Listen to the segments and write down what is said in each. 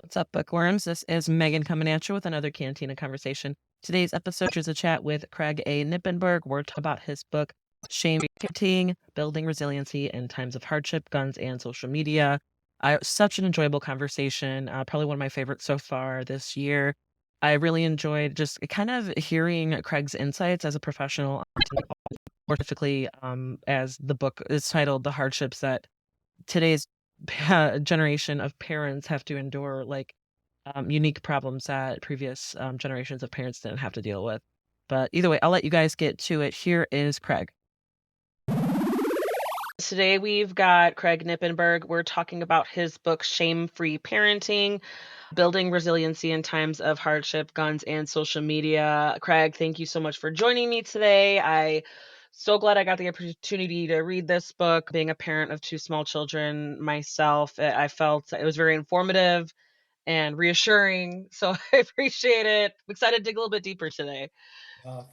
What's up, bookworms? This is Megan coming at you with another Cantina conversation. Today's episode is a chat with Craig A. Knippenberg. We're talking about his book, Shame Parenting, Building Resiliency in Times of Hardship, Guns, and Social Media. Such an enjoyable conversation, probably one of my favorites so far this year. I really enjoyed just kind of hearing Craig's insights as a professional, more specifically as the book is titled The Hardships That Today's generation of parents have to endure, like unique problems that previous generations of parents didn't have to deal with. But either way, I'll let you guys get to it. Here is Craig. Today we've got Craig Knippenberg. We're talking about his book, Shame-Free Parenting, Building Resiliency in Times of Hardship, Guns, and Social Media. Craig, thank you so much for joining me today. I so glad I got the opportunity to read this book. Being a parent of two small children myself, I felt it was very informative and reassuring. So I appreciate it. I'm excited to dig a little bit deeper today.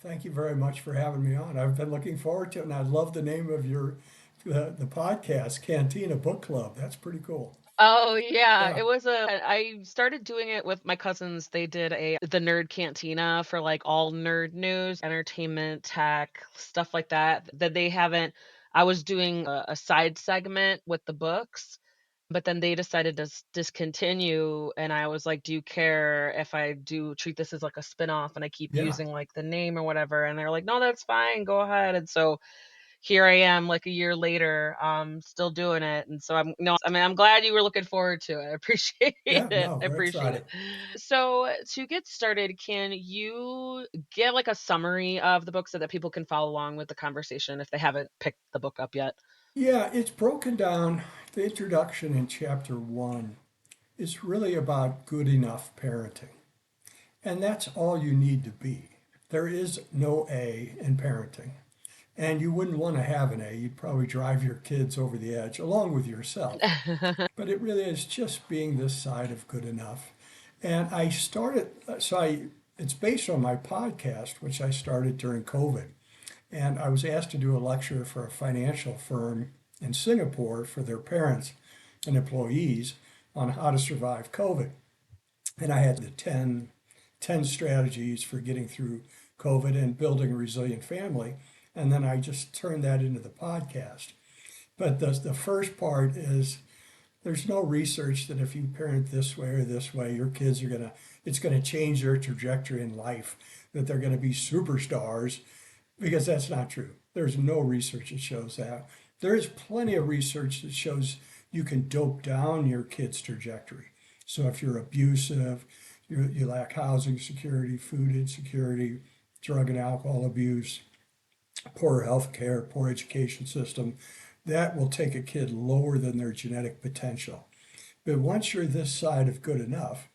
Thank you very much for having me on. I've been looking forward to it, and I love the name of your the podcast, Cantina Book Club. That's pretty cool. Oh yeah, Yeah, it was I started doing it with my cousins. They did the Nerd Cantina for like all nerd news, entertainment, tech, stuff like that. That they haven't I was doing a side segment with the books, but then they decided to discontinue, and I was like, "Do you care if I do treat this as like a spin-off and I keep yeah, using like the name or whatever?" And they're like, "No, that's fine. Go ahead." And so here I am like a year later, still doing it. And so I'm glad you were looking forward to it. I appreciate yeah. it. No, I we're appreciate it. excited. So to get started, can you give like a summary of the book so that people can follow along with the conversation if they haven't picked the book up yet? Yeah, it's broken down. The introduction in chapter one is really about good enough parenting, and that's all you need to be. There is no A in parenting. And you wouldn't want to have an A. You'd probably drive your kids over the edge along with yourself. But it really is just being this side of good enough. And I started, it's based on my podcast, which I started during COVID. And I was asked to do a lecture for a financial firm in Singapore for their parents and employees on how to survive COVID. And I had the ten strategies for getting through COVID and building a resilient family. And then I just turned that into the podcast. But the first part is there's no research that if you parent this way or this way, your kids are it's gonna change their trajectory in life, that they're gonna be superstars, because that's not true. There's no research that shows that. There is plenty of research that shows you can dope down your kid's trajectory. So if you're abusive, you lack housing security, food insecurity, drug and alcohol abuse, poor health care, poor education system, that will take a kid lower than their genetic potential. But once you're this side of good enough,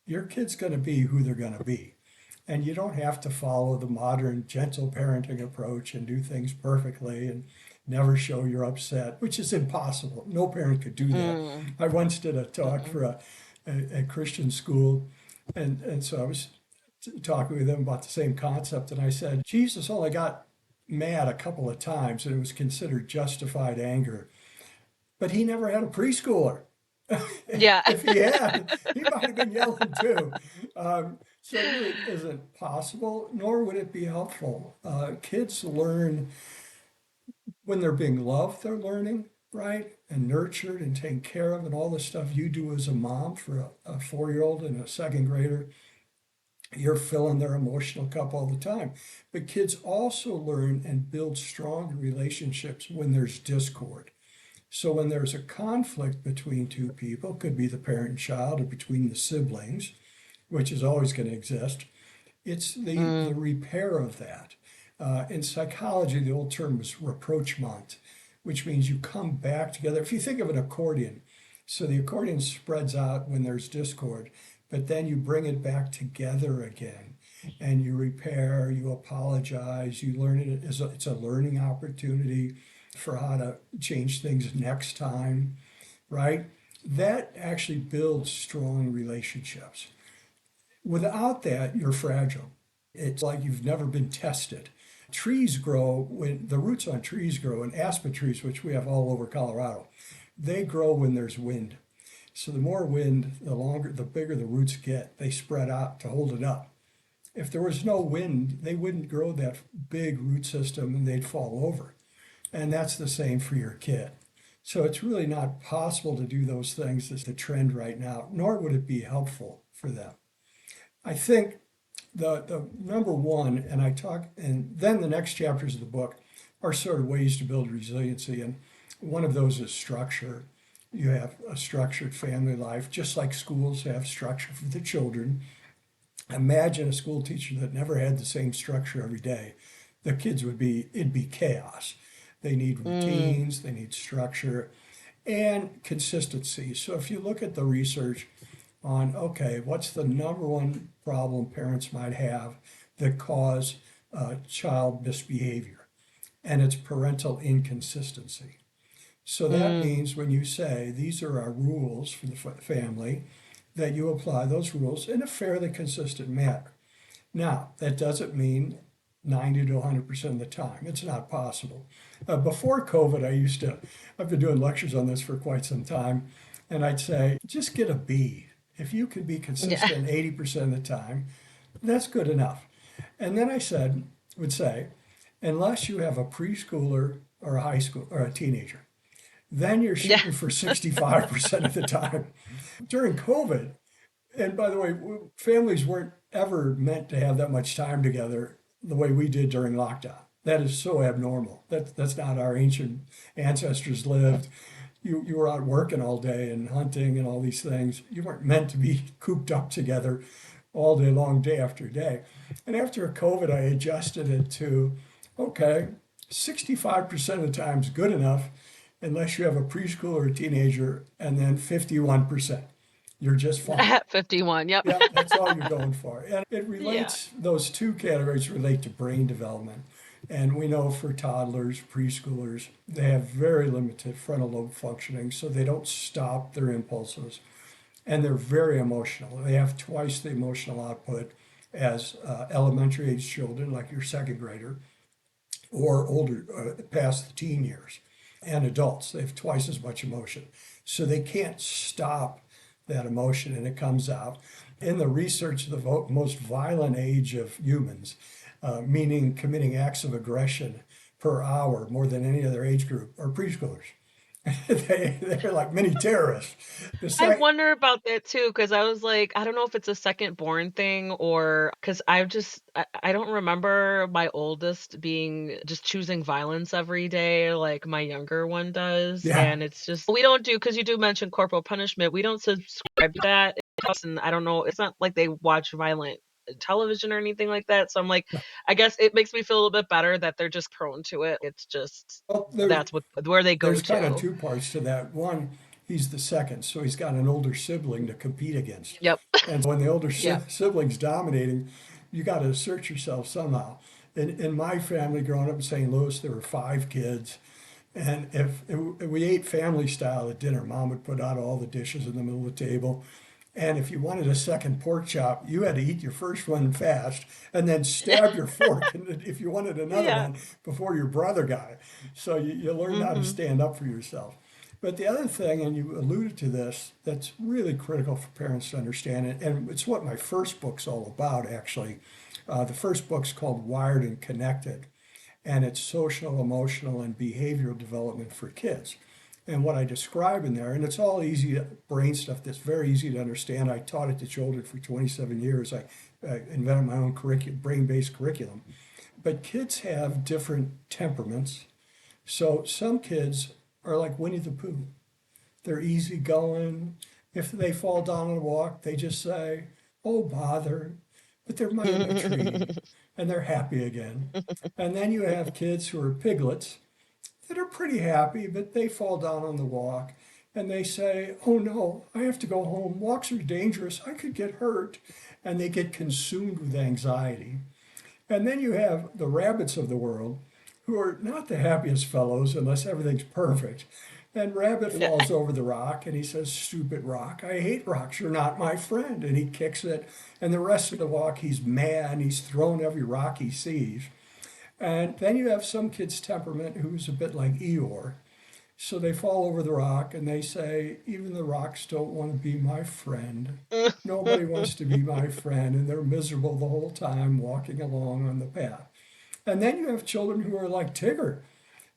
your kid's going to be who they're going to be. And you don't have to follow the modern gentle parenting approach and do things perfectly and never show you're upset, which is impossible. No parent could do that. Mm, I once did a talk mm-mm. for a Christian school, and so I was talking with them about the same concept, and I said, Jesus only got mad a couple of times, and it was considered justified anger. But he never had a preschooler. Yeah. If he had, he might have been yelling too. So it really isn't possible, nor would it be helpful. Kids learn when they're being loved, they're learning, right? And nurtured and taken care of, and all the stuff you do as a mom for a 4-year-old and a second grader. You're filling their emotional cup all the time. But kids also learn and build strong relationships when there's discord. So when there's a conflict between two people, could be the parent and child or between the siblings, which is always going to exist, it's the Mm, repair of that. In psychology, the old term was rapprochement, which means you come back together. If you think of an accordion, so the accordion spreads out when there's discord, but then you bring it back together again and you repair, you apologize, you learn it. It's a learning opportunity for how to change things next time, right? That actually builds strong relationships. Without that, you're fragile. It's like you've never been tested. Trees grow when the roots on trees grow, and aspen trees, which we have all over Colorado, they grow when there's wind. So the more wind, the bigger the roots get. They spread out to hold it up. If there was no wind, they wouldn't grow that big root system and they'd fall over. And that's the same for your kid. So it's really not possible to do those things as the trend right now, nor would it be helpful for them. I think the number one, and then the next chapters of the book are sort of ways to build resiliency. And one of those is structure. You have a structured family life, just like schools have structure for the children. Imagine a school teacher that never had the same structure every day. It'd be chaos. They need Mm, routines, they need structure, and consistency. So if you look at the research on, okay, what's the number one problem parents might have that cause child misbehavior? And it's parental inconsistency. So that mm. means when you say these are our rules for the family, that you apply those rules in a fairly consistent manner. Now, that doesn't mean 90 to 100% of the time. It's not possible. Before COVID, I've been doing lectures on this for quite some time, and I'd say, just get a B. If you can be Yeah. consistent 80% of the time, that's good enough. And then would say, unless you have a preschooler or a high school or a teenager, then you're Yeah. shooting for 65% of the time. During COVID, and by the way, families weren't ever meant to have that much time together the way we did during lockdown. That is so abnormal. That's not how our ancient ancestors lived. You were out working all day and hunting and all these things. You weren't meant to be cooped up together all day long, day after day. And after COVID, I adjusted it to, okay, 65% of the time is good enough unless you have a preschool or a teenager, and then 51%. You're just fine. At 51. Yep. Yeah, that's all you're going for. And Yeah. those two categories relate to brain development. And we know for toddlers, preschoolers, they have very limited frontal lobe functioning, so they don't stop their impulses. And they're very emotional. They have twice the emotional output as elementary age children, like your second grader, or older, past the teen years. And adults, they have twice as much emotion. So they can't stop that emotion and it comes out. In the research, the most violent age of humans, meaning committing acts of aggression per hour more than any other age group, are preschoolers. They're like mini terrorists. The I sec- wonder about that too, because I was like, I don't know if it's a second born thing or because I don't remember my oldest being just choosing violence every day like my younger one does. yeah, And it's just, we don't do, because you do mention corporal punishment, we don't subscribe to that. And I don't know, it's not like they watch violent television or anything like that. So I'm like, I guess it makes me feel a little bit better that they're just prone to it. It's just, well, that's where they go there's kind of to. two parts to that. One, he's the second, so he's got an older sibling to compete against. Yep. And when the older Yep. sibling's dominating, you got to assert yourself somehow. In my family, growing up in St. Louis, there were five kids. And if we ate family style at dinner, mom would put out all the dishes in the middle of the table. And if you wanted a second pork chop, you had to eat your first one fast and then stab your fork if you wanted another Yeah. one before your brother got it. So you learned how to Mhm. stand up for yourself. But the other thing, and you alluded to this, that's really critical for parents to understand it, and it's what my first book's all about, actually. The first book's called Wired and Connected, and it's social, emotional, and behavioral development for kids. And what I describe in there, and it's all brain stuff that's very easy to understand. I taught it to children for 27 years. I invented my own brain-based curriculum. But kids have different temperaments. So some kids are like Winnie the Pooh. They're easygoing. If they fall down on a walk, they just say, "Oh, bother." But they're might in a tree and they're happy again. And then you have kids who are piglets that are pretty happy, but they fall down on the walk and they say, "Oh no, I have to go home. Walks are dangerous. I could get hurt." And they get consumed with anxiety. And then you have the rabbits of the world who are not the happiest fellows unless everything's perfect. And Rabbit Yeah. falls over the rock and he says, "Stupid rock, I hate rocks, you're not my friend." And he kicks it. And the rest of the walk, he's mad and he's thrown every rock he sees. And then you have some kid's temperament who's a bit like Eeyore. So they fall over the rock and they say, even the rocks don't want to be my friend. Nobody wants to be my friend. And they're miserable the whole time walking along on the path. And then you have children who are like Tigger.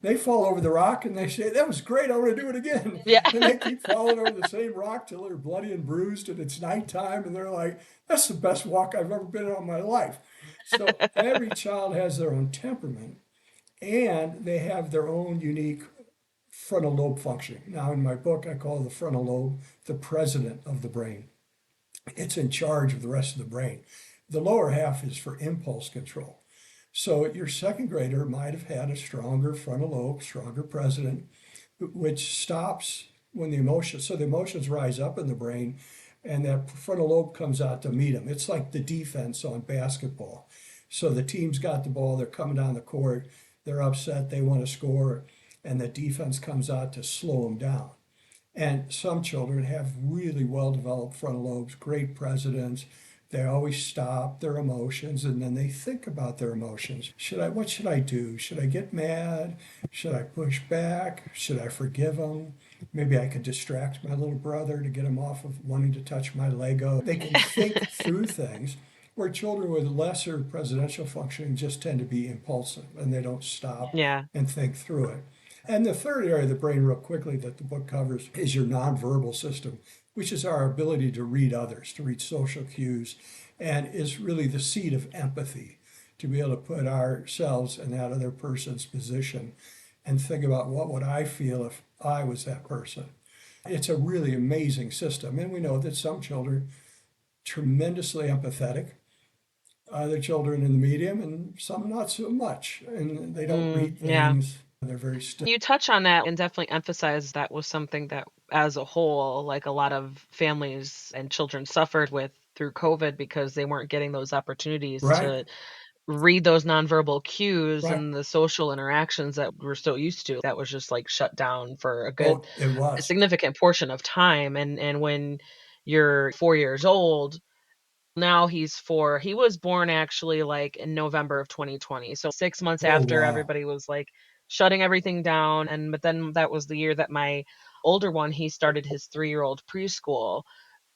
They fall over the rock and they say, that was great, I want to do it again. Yeah. And they keep falling over the same rock till they're bloody and bruised and it's nighttime and they're like, that's the best walk I've ever been on in my life. So every child has their own temperament and they have their own unique frontal lobe functioning. Now, in my book, I call the frontal lobe the president of the brain. It's in charge of the rest of the brain. The lower half is for impulse control. So your second grader might have had a stronger frontal lobe, stronger president, which stops when the emotions, so the emotions rise up in the brain and that frontal lobe comes out to meet them. It's like the defense on basketball. So the team's got the ball, they're coming down the court, they're upset, they want to score, and the defense comes out to slow them down. And some children have really well developed frontal lobes, great presidents. They always stop their emotions and then they think about their emotions. What should I do? Should I get mad? Should I push back? Should I forgive him? Maybe I could distract my little brother to get him off of wanting to touch my Lego. They can think through things where children with lesser presidential functioning just tend to be impulsive and they don't stop Yeah. and think through it. And the third area of the brain, real quickly, that the book covers is your nonverbal system, which is our ability to read others, to read social cues, and is really the seat of empathy, to be able to put ourselves in that other person's position and think about what would I feel if I was that person. It's a really amazing system. And we know that some children tremendously empathetic, other children in the medium, and some not so much. And they don't read Yeah. things. They're very still. You touch on that and definitely emphasize that was something that, as a whole, like a lot of families and children suffered with through COVID because they weren't getting those opportunities Right, to read those nonverbal cues right. and the social interactions that we're so used to. That was just like shut down for Oh, it a was. significant portion of time. And when you're 4 years old, now he's 4. He was born actually like in November of 2020. So 6 months Oh, after wow. everybody was like shutting everything down. And but then that was the year that my older one, he started his 3-year-old preschool.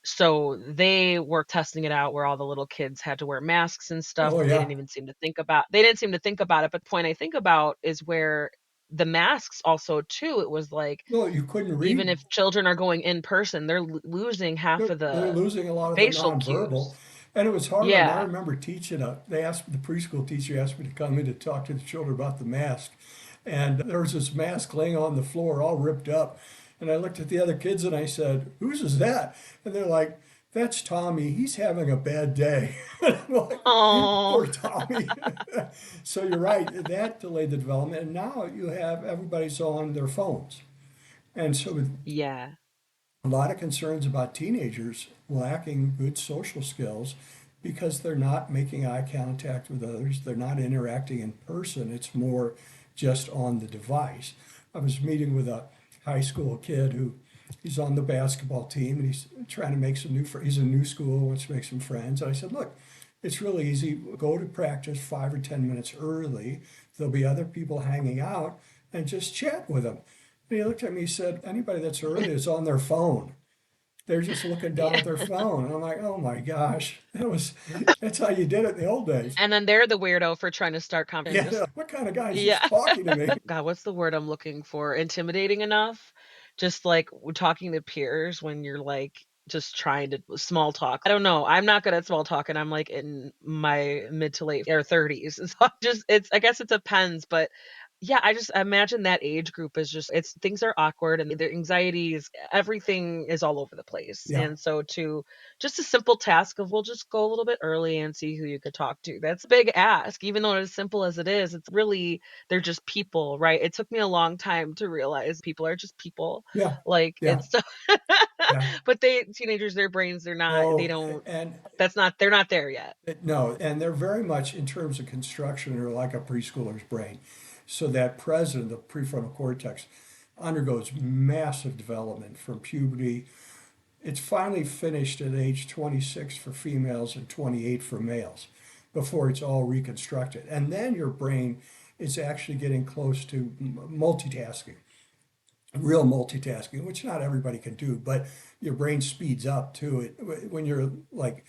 So they were testing it out where all the little kids had to wear masks and stuff, Oh, but they yeah. didn't even seem to think about they didn't seem to think about it. But the point I think about is where the masks also too, it was like No, you couldn't even read. if children are going in person, they're losing half of They're the losing a lot of the facial nonverbal. cues. And it was hard on, I Yeah. remember they asked, the preschool teacher asked me to come in to talk to the children about the mask. And there was this mask laying on the floor, all ripped up. And I looked at the other kids and I said, whose is that? And they're like, that's Tommy. He's having a bad day. And I'm like, Oh, poor Tommy. So you're right, that delayed the development. And now you have everybody's on their phones. And so with yeah. a lot of concerns about teenagers lacking good social skills because they're not making eye contact with others, they're not interacting in person, it's more just on the device. I was meeting with a high school kid who he's on the basketball team and he's trying to make some new friends. He's in a new school, wants to make some friends. And I said, look, it's really easy. Go to practice 5 or 10 minutes early. There'll be other people hanging out and just chat with them. And he looked at me and said, anybody that's early is on their phone. They're just looking down Yeah. at their phone. And I'm like, oh my gosh, that's how you did it in the old days. And then they're the weirdo for trying to start Yeah, conversations. what kind of guy is this Yeah. talking to me? God, what's the word I'm looking for? Intimidating enough? Just like talking to peers when you're like just trying to small talk. I don't know. I'm not good at small talk and I'm like in my mid to late or 30s. So I just I guess it depends, but yeah, I just imagine that age group is just it's things are awkward and their anxieties, everything is all over the place. Yeah, And so to just a simple task of we'll just go a little bit early and see who you could talk to. That's a big ask, even though as simple as it is, it's really they're just people, right? It took me a long time to realize people are just people. yeah, Like yeah, it's so yeah. but teenagers, their brains, they Oh, don't and they're not there yet. no, and they're very much in terms of construction, they're like a preschooler's brain. So that president, the prefrontal cortex, undergoes massive development from puberty. It's finally finished at age 26 for females and 28 for males before it's all reconstructed. And then your brain is actually getting close to multitasking. real multitasking, which not everybody can do, but your brain speeds up to it. When you're like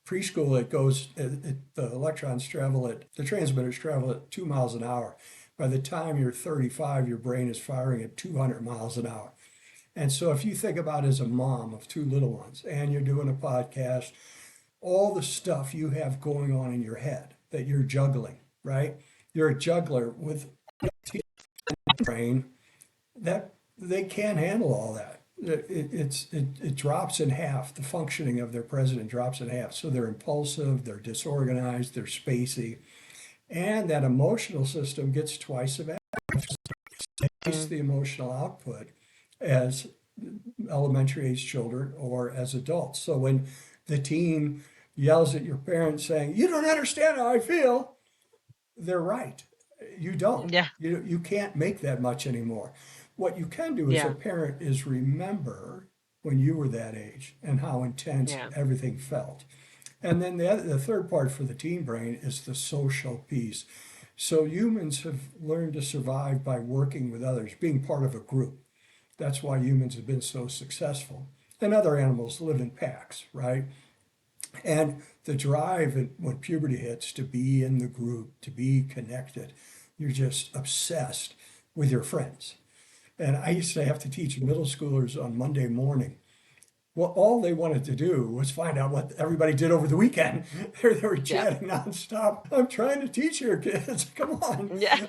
preschool, it goes, the electrons travel at, the transmitters travel at 2 miles an hour. By the time you're 35, your brain is firing at 200 miles an hour. And so if you think about as a mom of two little ones and you're doing a podcast, all the stuff you have going on in your head that you're juggling, right? You're a juggler with a brain that they can't handle all that. It drops in half. The functioning of their president drops in half. So they're impulsive, they're disorganized, they're spacey, and that emotional system gets twice of Mm. the emotional output as elementary age children or as adults. So when the teen yells at your parent saying, "You don't understand how I feel," they're right. You don't. Yeah. You can't make that much anymore. What you can do as a Yeah. parent is remember when you were that age and how intense Yeah. everything felt. And then the third part for the teen brain is the social piece. So humans have learned to survive by working with others, being part of a group. That's why humans have been so successful. And other animals live in packs, right? And the drive when puberty hits to be in the group, to be connected, you're just obsessed with your friends. And I used to have to teach middle schoolers on Monday morning. Well, all they wanted to do was find out what everybody did over the weekend. They were Yeah. chatting nonstop. I'm trying to teach your kids. Come on. Yeah.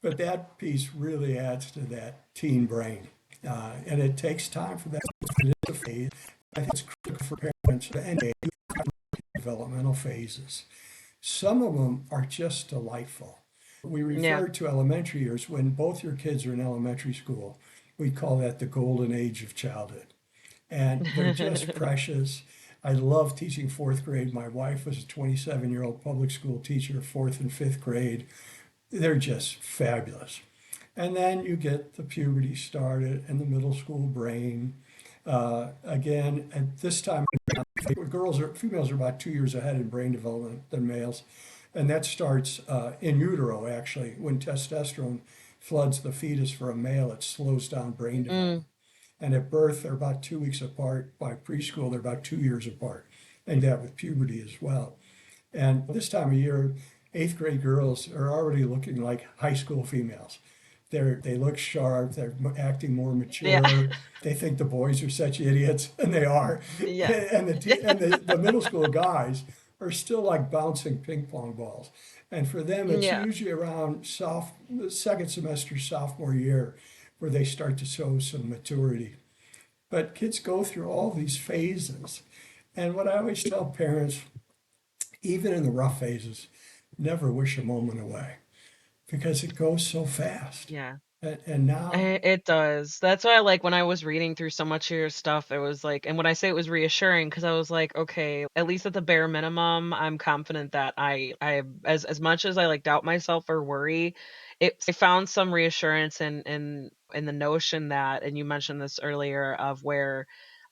But that piece really adds to that teen brain. And it takes time for that. It is a phase. I think it's critical for parents to end developmental phases. Some of them are just delightful. We Yeah. refer to elementary years when both your kids are in elementary school. We call that the golden age of childhood. And they're just precious. I love teaching fourth grade. My wife was a 27-year-old public school teacher, fourth and fifth grade. They're just fabulous. And then you get the puberty started and the middle school brain. Again, at this time, females are about 2 years ahead in brain development than males. And that starts in utero, actually. When testosterone floods the fetus for a male, it slows down brain Mm. development. And at birth, they're about 2 weeks apart. By preschool, they're about 2 years apart. And that with puberty as well. And this time of year, eighth grade girls are already looking like high school females. They look sharp, they're acting more Yeah. mature. They think the boys are such idiots, and they are. Yeah. And the middle school guys are still like bouncing ping pong balls. And for them, it's Yeah. usually around the second semester, sophomore year, where they start to show some maturity. But kids go through all these phases. And what I always tell parents, even in the rough phases, never wish a moment away because it goes so fast. Yeah. And now, It does. That's why, like, when I was reading through so much of your stuff, it was like, and when I say it was reassuring, because I was like, okay, at least at the bare minimum, I'm confident that as much as I like doubt myself or worry, I found some reassurance in the notion that, and you mentioned this earlier, of where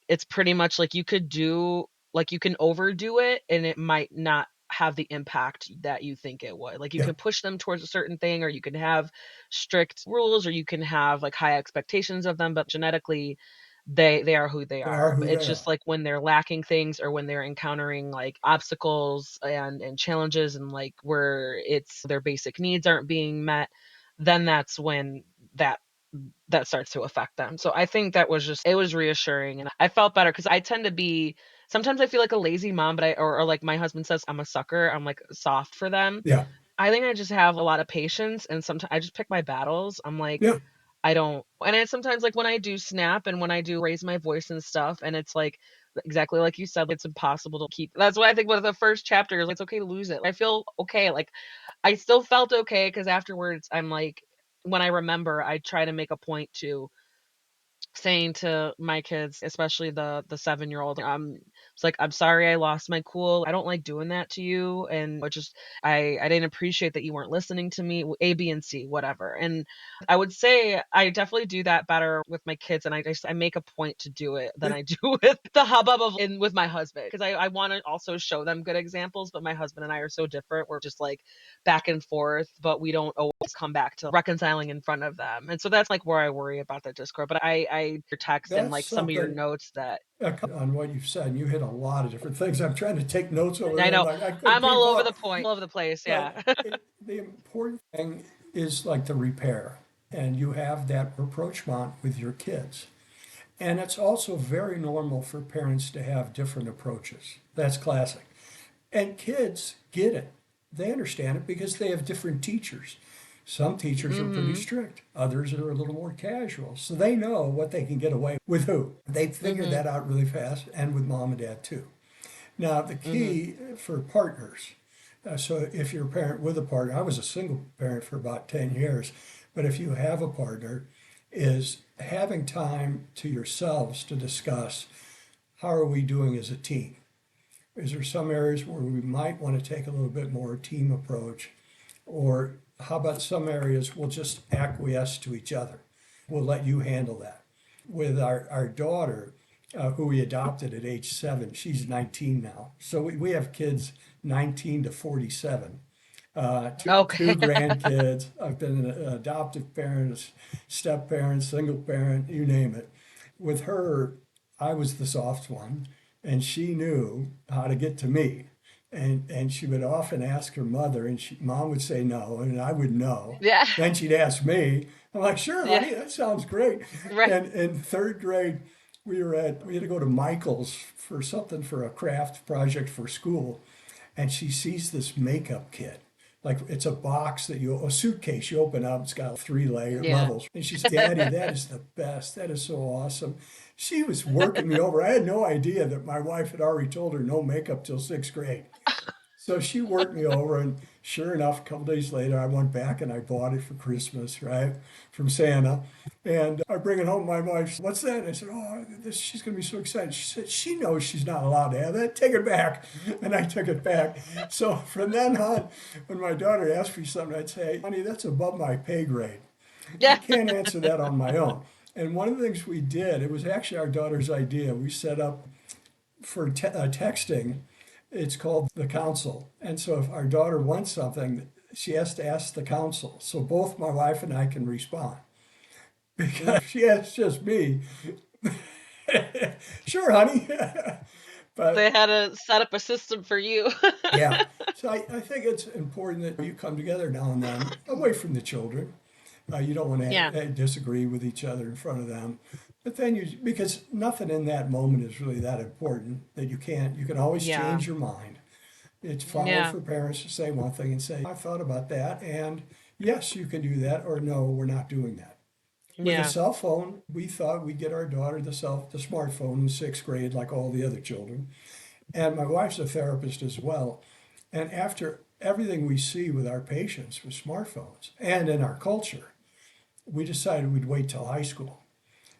it's pretty much like you can overdo it and it might not have the impact that you think it would. Like you yeah, can push them towards a certain thing, or you can have strict rules, or you can have like high expectations of them, but genetically they are who they they are are. who But they it's just are. like when they're lacking things, or when they're encountering like obstacles and challenges, and like where it's their basic needs aren't being met, then that's when that that starts to affect them. So I think that was just it was reassuring, and I felt better because I tend to be sometimes I feel like a lazy mom, but or like my husband says I'm a sucker. I'm like soft for them. Yeah, I think I just have a lot of patience, and sometimes I just pick my battles. I'm like yeah, I don't, and it's sometimes like when I do snap and when I do raise my voice and stuff, and it's like exactly like you said, it's impossible to keep. That's why I think one of the first chapters, it's okay to lose it. I feel okay. Like I still felt okay because afterwards, I'm like, when I remember, I try to make a point to saying to my kids, especially the 7-year-old, It's like, "I'm sorry I lost my cool. I don't like doing that to you, and it just I didn't appreciate that you weren't listening to me, A, B, and C, whatever." And I would say I definitely do that better with my kids, and I make a point to do it than It, I do with the hubbub of in with my husband, because I wanna also show them good examples, but my husband and I are so different. We're just, like, back and forth, but we don't always come back to reconciling in front of them, and so that's, like, where I worry about the Discord, but I your text and, that's like, some of your something notes that on what you've said. You hit a lot of different things. I'm trying to take notes over I there. know. I couldn't I'm all keep over the up. point, all over the place, But yeah. the important thing is like the repair, and you have that rapprochement with your kids. And it's also very normal for parents to have different approaches. That's classic. And kids get it. They understand it because they have different teachers. Some teachers are pretty Mhm. strict, others are a little more casual. So they know what they can get away with who. They figured Mhm. that out really fast, and with mom and dad too. Now, the Mhm. key for partners, so if you're a parent with a partner, I was a single parent for about 10 years, but if you have a partner, is having time to yourselves to discuss how are we doing as a team? Is there some areas where we might want to take a little bit more team approach? Or how about some areas we'll just acquiesce to each other? We'll let you handle that. With our daughter, who we adopted at age 7, she's 19 now. So we have kids 19 to 47. Two Okay. grandkids. I've been an adoptive parent, step parent, single parent, you name it. With her, I was the soft one, and she knew how to get to me. And she would often ask her mother, and mom would say no, and I would know. Yeah. Then she'd ask me. I'm like, sure, Yeah. honey, that sounds great. Right. And in third grade, we had to go to Michael's for something for a craft project for school, and she sees this makeup kit. Like it's a box a suitcase you open up, it's got 3 layer Yeah. levels. And she said, Daddy, that is the best. That is so awesome. She was working me over. I had no idea that my wife had already told her no makeup till 6th grade. So she worked me over, and sure enough, a couple days later, I went back and I bought it for Christmas, right, from Santa. And I bring it home. My wife said, "What's that?" And I said, "Oh, she's going to be so excited." She said, "She knows she's not allowed to have that. Take it back." And I took it back. So from then on, when my daughter asked me something, I'd say, "Honey, that's above my pay grade. I Yeah. can't answer that on my own." And one of the things we did, it was actually our daughter's idea. We set up for texting, it's called the council. And so if our daughter wants something, she has to ask the council. So both my wife and I can respond. Mm. Because if she asks just me, sure, honey. They But had to set up a system for you. yeah, so I think it's important that you come together now and then, away from the children. You don't want Yeah. to disagree with each other in front of them. But then because nothing in that moment is really that important that you can always Yeah. change your mind. It's fine Yeah. for parents to say one thing and say, I thought about that, and yes, you can do that, or no, we're not doing that. With a Yeah. cell phone, we thought we'd get our daughter the smartphone in 6th grade, like all the other children. And my wife's a therapist as well. And after everything we see with our patients with smartphones and in our culture, we decided we'd wait till high school.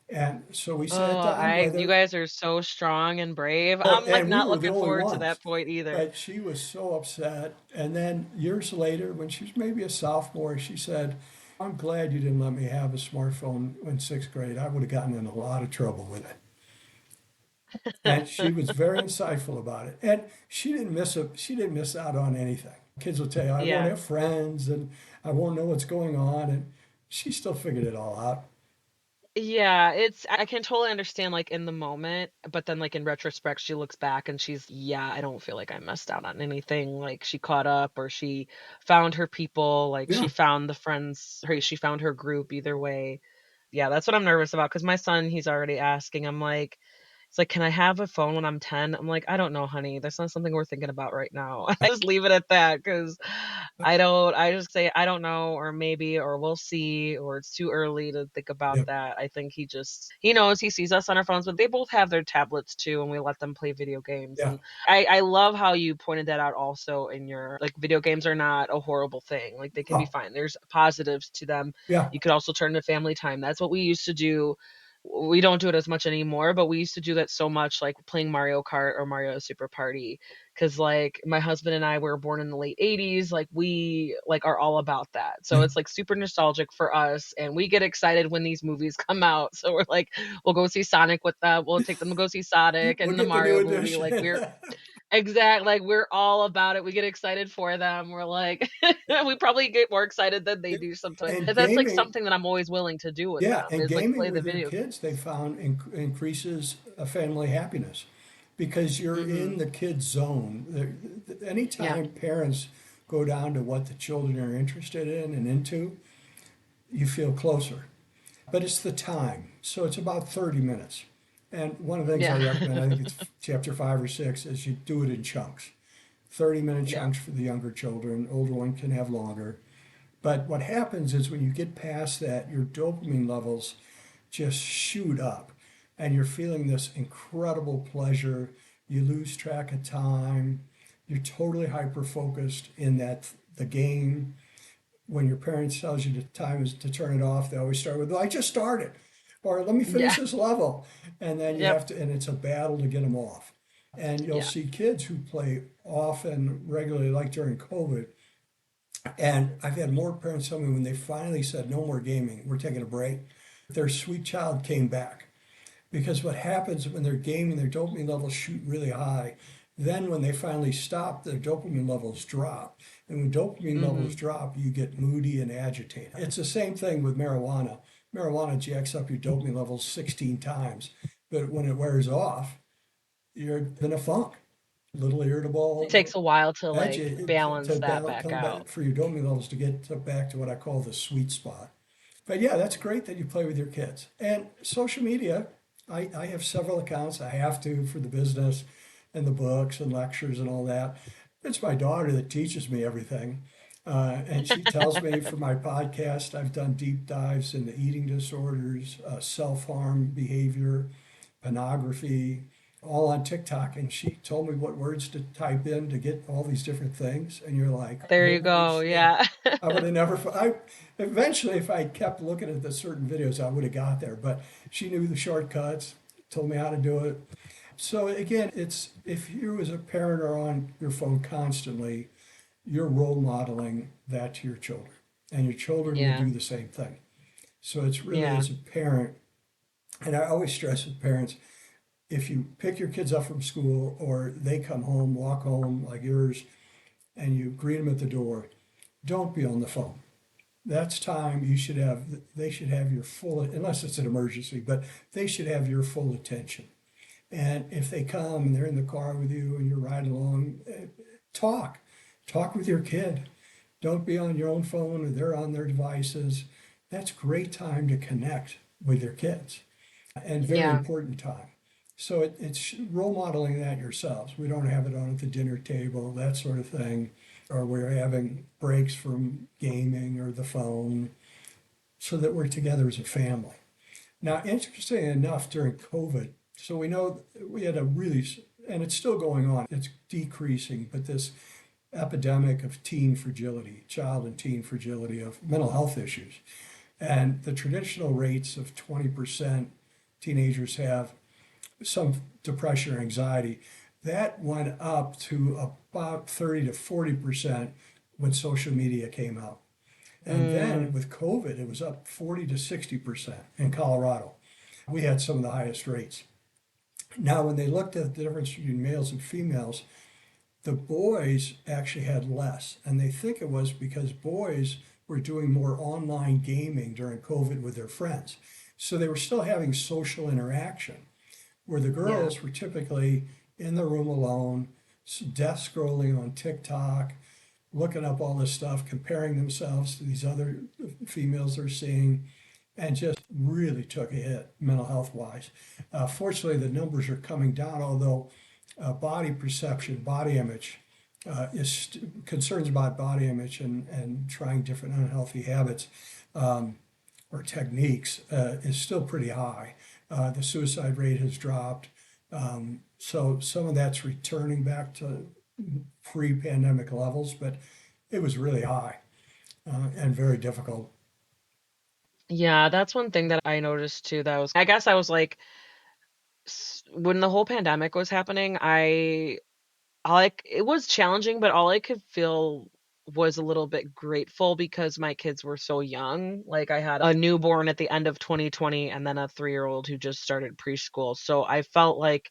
And so we Oh, sat down I with you her. guys are so strong and brave. Oh, I'm, like, and we not were the looking only forward to ones. that point either. But she was so upset. And then years later, when she was maybe a sophomore, she said, I'm glad you didn't let me have a smartphone in 6th grade. I would have gotten in a lot of trouble with it. And she was very insightful about it. And she didn't miss out on anything. Kids will tell you, I won't Yeah. have friends and I won't know what's going on. And she still figured it all out. Yeah, it's I can totally understand, like, in the moment, but then, like, in retrospect, she looks back and she's, "Yeah, I don't feel like I missed out on anything." Like, she caught up or she found her people, like, she Yeah. found the friends her she found her group either way. Yeah, that's what I'm nervous about because my son, he's already asking. I'm like it's like, "Can I have a phone when I'm 10?" I'm like, "I don't know, honey. That's not something we're thinking about right now." I just leave it at that because I just say, "I don't know," or "Maybe," or "We'll see," or "It's too early to think about Yeah. that." I think he knows, he sees us on our phones, but they both have their tablets too, and we let them play video games, Yeah. and I love how you pointed that out also in your like, video games are not a horrible thing, like, they can be Oh, fine. There's positives to them. yeah. You could also turn to family time. That's what we used to do we don't do it as much anymore, but we used to do that so much, like playing Mario Kart or Mario Super Party. Because like my husband and I were born in the late 80s, like we like are all about that. So Yeah. it's like super nostalgic for us, and we get excited when these movies come out. So we're like, we'll go see Sonic with them. We'll take them to go see Sonic We'll and the get the new Mario movie. edition. Like we're all about it. We get excited for them. We're like, we probably get more excited than they do sometimes. And And that's like gaming, something that I'm always willing to do with yeah, them and is like gaming play the with your video. kids, they found increases family happiness because you're in Hmm. the kid's zone. Yeah. Anytime parents go down to what the children are interested in and into, you feel closer. But it's the time. So it's about 30 minutes. And one of the things I Yeah. recommend, I think it's chapter 5 or 6, is you do it in chunks. 30-minute Yeah. chunks for the younger children, older one can have longer. But what happens is when you get past that, your dopamine levels just shoot up and you're feeling this incredible pleasure. You lose track of time. You're totally hyper focused in that the game. When your parents tells you the time is to turn it off, they always start with, "Well, I just started," or "Let me Yeah. finish this level," and then you Yep. have to, and it's a battle to get them off. And you'll Yeah. see kids who play often, regularly, like during COVID. And I've had more parents tell me when they finally said, "No more gaming, we're taking a break," their sweet child came back. Because what happens when they're gaming, their dopamine levels shoot really high. Then when they finally stop, their dopamine levels drop. And when dopamine levels Hmm. drop, you get moody and agitated. It's the same thing with marijuana. Marijuana jacks up your dopamine levels 16 times. But when it wears off, you're in a funk, a little It irritable, takes a while to like balance to that back come back out. for your dopamine levels to get back to what I call the sweet spot. But yeah, that's great that you play with your kids. And social media, I have several accounts. I have to for the business and the books and lectures and all that. It's my daughter that teaches me everything. And she tells me for my podcast, I've done deep dives into eating disorders, self harm behavior, pornography, all on TikTok. And she told me what words to type in to get all these different things. And you're like, There you holy go. shit. Yeah. I would have never, I eventually, if I kept looking at the certain videos, I would have got there. But she knew the shortcuts, told me how to do it. So again, it's if you as a parent are on your phone constantly, you're role modeling that to your children, and your children will Yeah. do the same thing. So it's really Yeah. as a parent, and I always stress with parents, if you pick your kids up from school or they come home, walk home like yours, and you greet them at the door, don't be on the phone. That's time you should have, they should have your full, unless it's an emergency, but they should have your full attention. And if they come and they're in the car with you and you're riding along, talk, talk with your kid. Don't be on your own phone or they're on their devices. That's great time to connect with your kids and very Yeah. important time. So it's role modeling that yourselves. We don't have it on at the dinner table, that sort of thing, or we're having breaks from gaming or the phone so that we're together as a family. Now, interesting enough, during COVID, so we know we had a really, and it's still going on, it's decreasing, but this epidemic of teen fragility, child and teen fragility, of mental health issues. And the traditional rates of 20% teenagers have some depression or anxiety. That went up to about 30 to 40% when social media came out. And then Mm. with COVID, it was up 40 to 60% in Colorado. We had some of the highest rates. Now, when they looked at the difference between males and females, the boys actually had less. And they think it was because boys were doing more online gaming during COVID with their friends. So they were still having social interaction, where the Yeah. girls were typically in the room alone, death scrolling on TikTok, looking up all this stuff, comparing themselves to these other females they're seeing, and just really took a hit mental health wise. Fortunately, the numbers are coming down, although body perception, body image, concerns about body image and trying different unhealthy habits or techniques is still pretty high. The suicide rate has dropped. So some of that's returning back to pre-pandemic levels, but it was really high and very difficult. Yeah, that's one thing that I noticed too that was I guess I was like when the whole pandemic was happening, it was challenging, but all I could feel was a little bit grateful because my kids were so young. Like I had a newborn at the end of 2020 and then a 3-year-old who just started preschool. So I felt like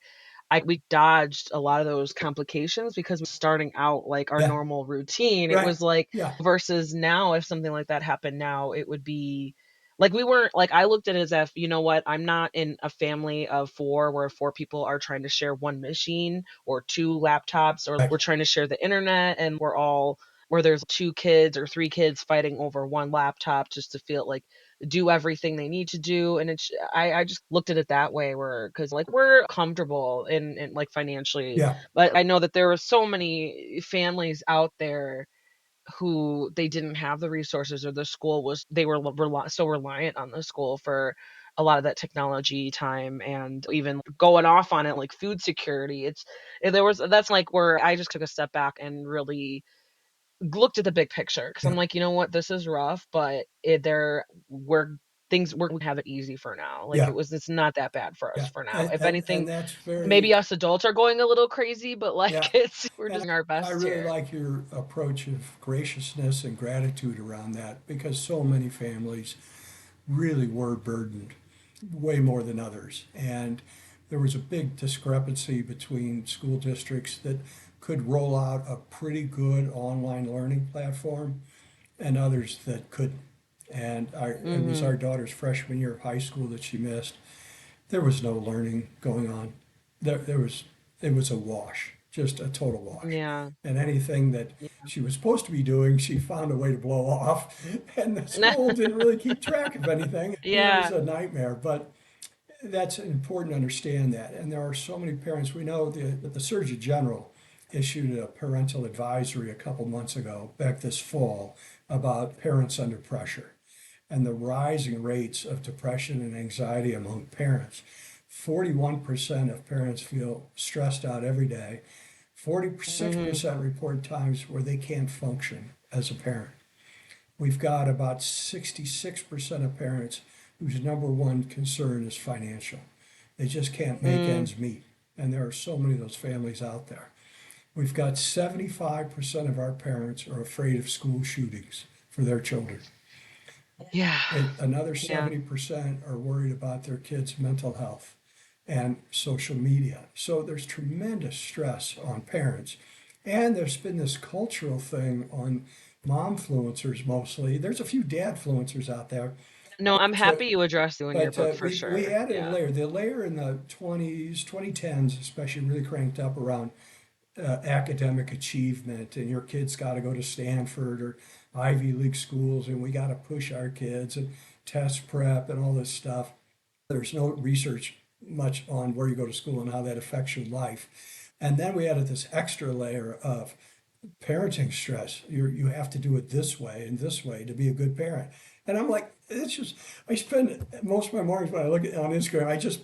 we dodged a lot of those complications because we're starting out like our Yeah, normal routine. It right. was like Yeah, versus now, if something like that happened now, it would be like we weren't like I looked at it as if, you know what, I'm not in a family of four where four people are trying to share one machine or two laptops, or right. we're trying to share the internet and we're all where there's two kids or three kids fighting over one laptop just to feel like do everything they need to do. And I just looked at it that way where because like we're comfortable in like financially, Yeah, but I know that there are so many families out there who they didn't have the resources or the school was they were so reliant on the school for a lot of that technology time and even going off on it like food security. There was that's like where I just took a step back and really looked at the big picture because I'm yeah, like, you know what, this is rough, but we're gonna have it easy for now. Like yeah, it's not that bad for us yeah. for now. And, If and, and anything, that's maybe very, us adults are going a little crazy, but yeah. like it's we're And just doing our I best really here. like your approach of graciousness and gratitude around that because so many families really were burdened way more than others. And there was a big discrepancy between school districts that could roll out a pretty good online learning platform and others that couldn't. And it was Mhm. our daughter's freshman year of high school that she missed. There was no learning going on. There was, it was a wash, just a total wash. Yeah. And anything that she was supposed to be doing, she found a way to blow off. And the school didn't really keep track of anything. It was Yeah. a nightmare. But that's important to understand that. And there are so many parents. We know that the Surgeon General issued a parental advisory a couple months ago, back this fall, about parents under pressure and the rising rates of depression and anxiety among parents. 41% of parents feel stressed out every day. Mhm. 46% report times where they can't function as a parent. We've got about 66% of parents whose number one concern is financial. They just can't make Mm. ends meet. And there are so many of those families out there. We've got 75% of our parents are afraid of school shootings for their children. Yeah. Another Yeah. 70% are worried about their kids' mental health and social media. So there's tremendous stress on parents. And there's been this cultural thing on momfluencers mostly. There's a few dadfluencers out there, No, I'm but, happy you addressed you in your book for we sure. added a Yeah. layer. The layer in the 20s, 2010s, especially, really cranked up around academic achievement, and your kids got to go to Stanford or Ivy League schools, and we got to push our kids and test prep and all this stuff. There's no research much on where you go to school and how that affects your life. And then we added this extra layer of parenting stress. You have to do it this way and this way to be a good parent. And I'm like, it's just, I spend most of my mornings when I look at on Instagram, I just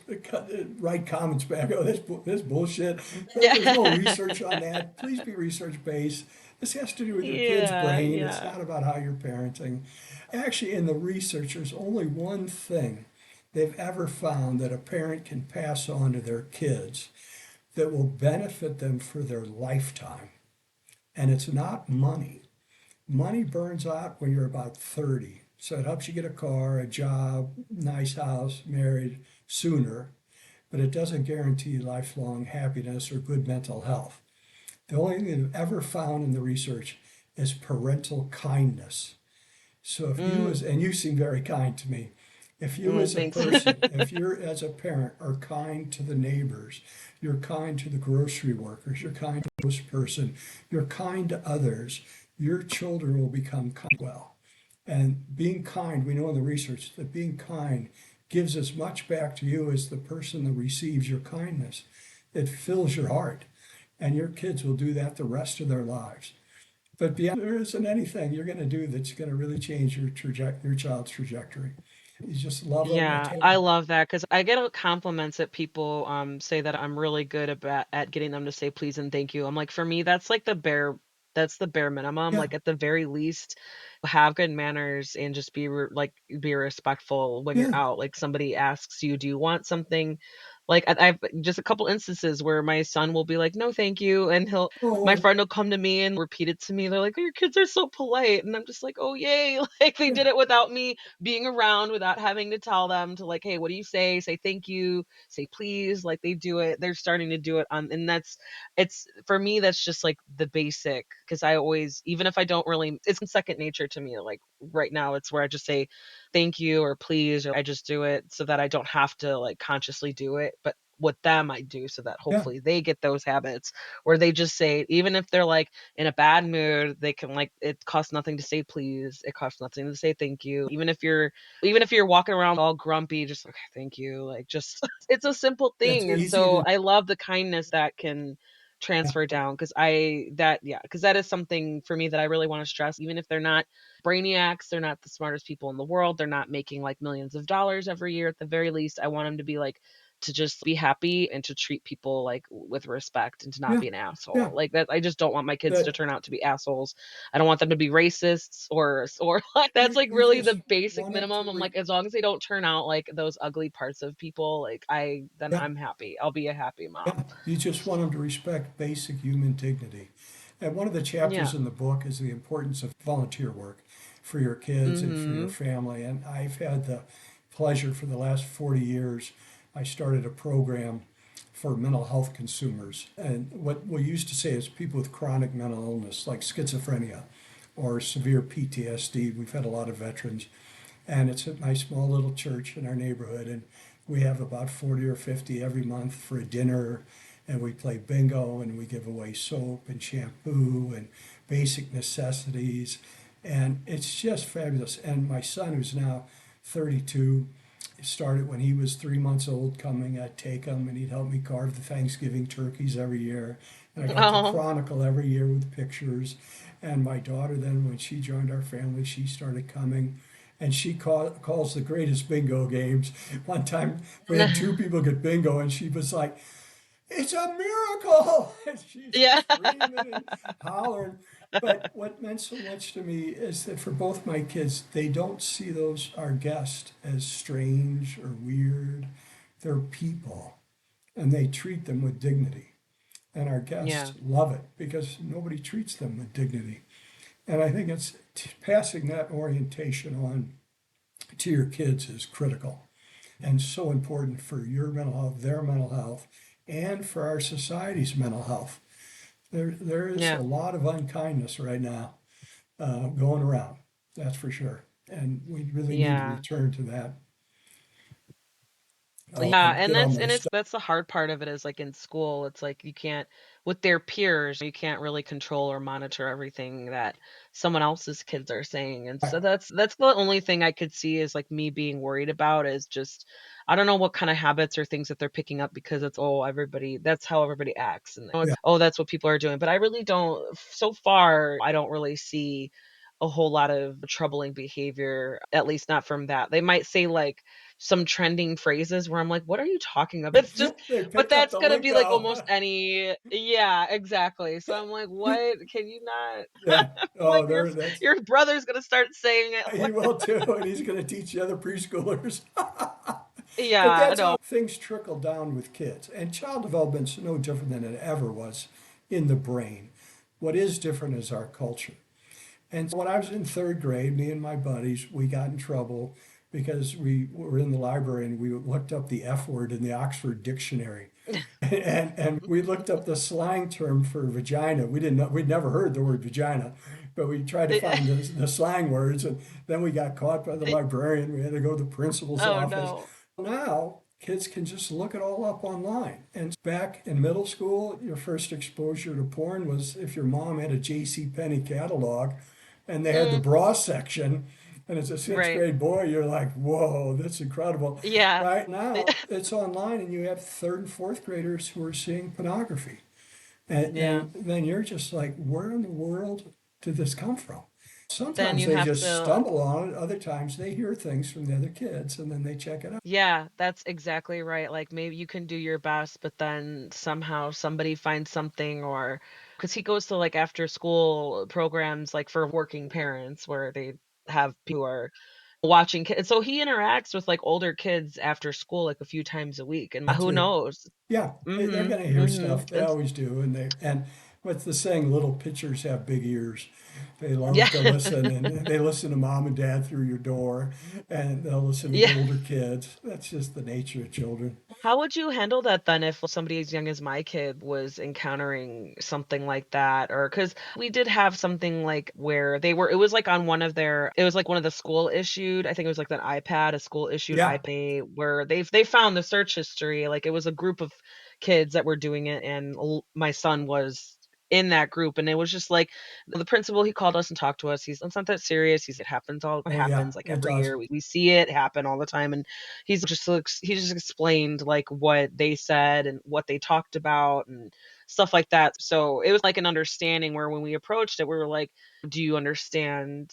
write comments back. Oh, this bullshit. There's no Yeah. research on that. Please be research based. This has to do with your kid's Yeah, brain. It's yeah. not about how you're parenting. Actually, in the research, there's only one thing they've ever found that a parent can pass on to their kids that will benefit them for their lifetime. And it's not money. Money burns out when you're about 30. So it helps you get a car, a job, nice house, married sooner, but it doesn't guarantee lifelong happiness or good mental health. The only thing they've ever found in the research is parental kindness. So if you Mm, as, and you seem very kind to me, if you as a thanks. person, if you're as a parent are kind to the neighbors, you're kind to the grocery workers, you're kind to this person, you're kind to others, your children will become kind well. And being kind, we know in the research that being kind gives as much back to you as the person that receives your kindness. It fills your heart. And your kids will do that the rest of their lives. But beyond, there isn't anything you're going to do that's going to really change your child's trajectory. You just love them and Yeah, take I them. love that because I get compliments that people say that I'm really good about at getting them to say please and thank you. I'm like, for me, that's like the bare. That's the bare minimum, Yeah, like, at the very least, have good manners and just be respectful when you're yeah. out, like, somebody asks you, "Do you want something?" Like, I've just a couple instances where my son will be like, "No, thank you," and my Oh, friend will come to me and repeat it to me, they're like, "Oh, your kids are so polite," and I'm just like, "Oh, yay," like, they yeah, did it without me being around, without having to tell them to, like, "Hey, what do you say?" Say, "Thank you," say, "Please," like, they do it, they're starting to do it on and that's it's for me, that's just, like, the basic because I always even if I don't really it's second nature to me, like, right now, it's where I just say, "Thank you," or "Please," or I just do it so that I don't have to, like, consciously do it, but with them, I do so that yeah, hopefully they get those habits where they just say even if they're, like, in a bad mood, they can, like it costs nothing to say please, it costs nothing to say thank you, even if you're walking around all grumpy, just, "Okay, thank you," like, just it's a simple it's thing, and easy so to, I love the kindness that can yeah, transfer down because because that is something for me that I really wanna stress, even if they're not brainiacs, they're not the smartest people in the world, they're not making, like, millions of dollars every year, at the very least, I want them to be, like to just be happy and to treat people, like, with respect and to not yeah, be an yeah. asshole, like, that I just don't want my kids to That turn out to be assholes. I don't want them to be racists or, like, that's, like, you really just the basic want it to minimum, I'm like, as long as they don't turn out like those ugly parts of people, like, then yeah, I'm happy, I'll be a happy mom. yeah. You just want them to respect basic human dignity. And one of the Yeah. chapters in the book is the importance of volunteer work for your kids and for your Mhm. family. And I've had the pleasure for the last 40 years. I started a program for mental health consumers. And what we used to say is people with chronic mental illness, like schizophrenia or severe PTSD. We've had a lot of veterans. And it's at my small little church in our neighborhood. And we have about 40 or 50 every month for a dinner. And we play bingo and we give away soap and shampoo and basic necessities. And it's just fabulous. And my son, who's now 32, started when he was 3 months old coming. I'd take him and he'd help me carve the Thanksgiving turkeys every year. And I got to Oh. chronicle every year with pictures. And my daughter, then, when she joined our family, she started coming. And she calls the greatest bingo games. One time we had two people get bingo, and she was like, "It's a miracle!" And she's Yeah. screaming and hollering. But what meant so much to me is that for both my kids, they don't see those our guests as strange or weird. They're people, and they treat them with dignity. And our guests Yeah. love it because nobody treats them with dignity. And I think it's passing that orientation on to your kids is critical and so important for your mental health, their mental health, and for our society's mental health. There is a Yeah. lot of unkindness right now going around, that's for sure. And we really need to Yeah. return to that. Yeah, I get on my and it's stuff. that's the hard part of it is, like, in school, it's like you can't with their peers, you can't really control or monitor everything that someone else's kids are saying, and so that's the only thing I could see is, like, me being worried about is just I don't know what kinda habits or things that they're picking up because it's, "Oh, everybody that's how everybody acts," and, Yeah, "Oh, that's what people are doing," but I really don't so far, I don't really see a whole lot of troubling behavior, at least not from that. They might say, like, some trending phrases where I'm like, "What are you talking about?" It's just they but picked up that's the gonna be like lingo. almost any yeah, exactly. So I'm like, "What? Can you not?" Yeah. Like, Oh, there. That's your brother's gonna start saying it. he will too, and he's going to teach the other preschoolers. But Yeah, that's no. how things trickle down with kids. And child development's no different than it ever was in the brain. What is different is our culture. And when I was in third grade, me and my buddies, we got in trouble because we were in the library and we looked up the F word in the Oxford Dictionary. And we looked up the slang term for vagina. We didn't know, we'd never heard the word vagina, but we tried to find the slang words, and then we got caught by the librarian. We had to go to the principal's Oh, office. no. Now kids can just look it all up online. And back in middle school, your first exposure to porn was if your mom had a J.C. Penney catalog, and they had the Mm, bra section. And as a sixth right. grade boy, you're like, whoa, that's incredible. Yeah. Right now, it's online, and you have third and fourth graders who are seeing pornography. Yeah. And then you're just like, where in the world did this come from? then Sometimes you they have just to. stumble on it, other times they hear things from the other kids and then they check it out. Yeah, that's exactly right. Like maybe you can do your best, but then somehow somebody finds something, or because he goes to like after school programs like for working parents where they have people who are watching kids. So he interacts with like older kids after school like a few times a week, and Me who too. knows? Yeah, they're Mhm. going to hear Mhm. stuff. They always do, and what's the saying? Little pitchers have big ears. They Yeah. love to listen, and they listen to mom and dad through your door, and they'll listen to the Yeah. older kids. That's just the nature of children. How would you handle that then if somebody as young as my kid was encountering something like that? Or because we did have something like where it was like on one of their, it was like one of the school issued, I think it was like an iPad, a school issued Yeah. iPad where they found the search history. Like it was a group of kids that were doing it, and my son was in that group, and it was just like the principal, he called us and talked to us. It's not that serious. It Oh yeah, happens like it every does. year. We see it happen all the time. And he just explained, like, what they said and what they talked about and stuff like that. So, it was like an understanding where when we approached it, we were like, "Do you understand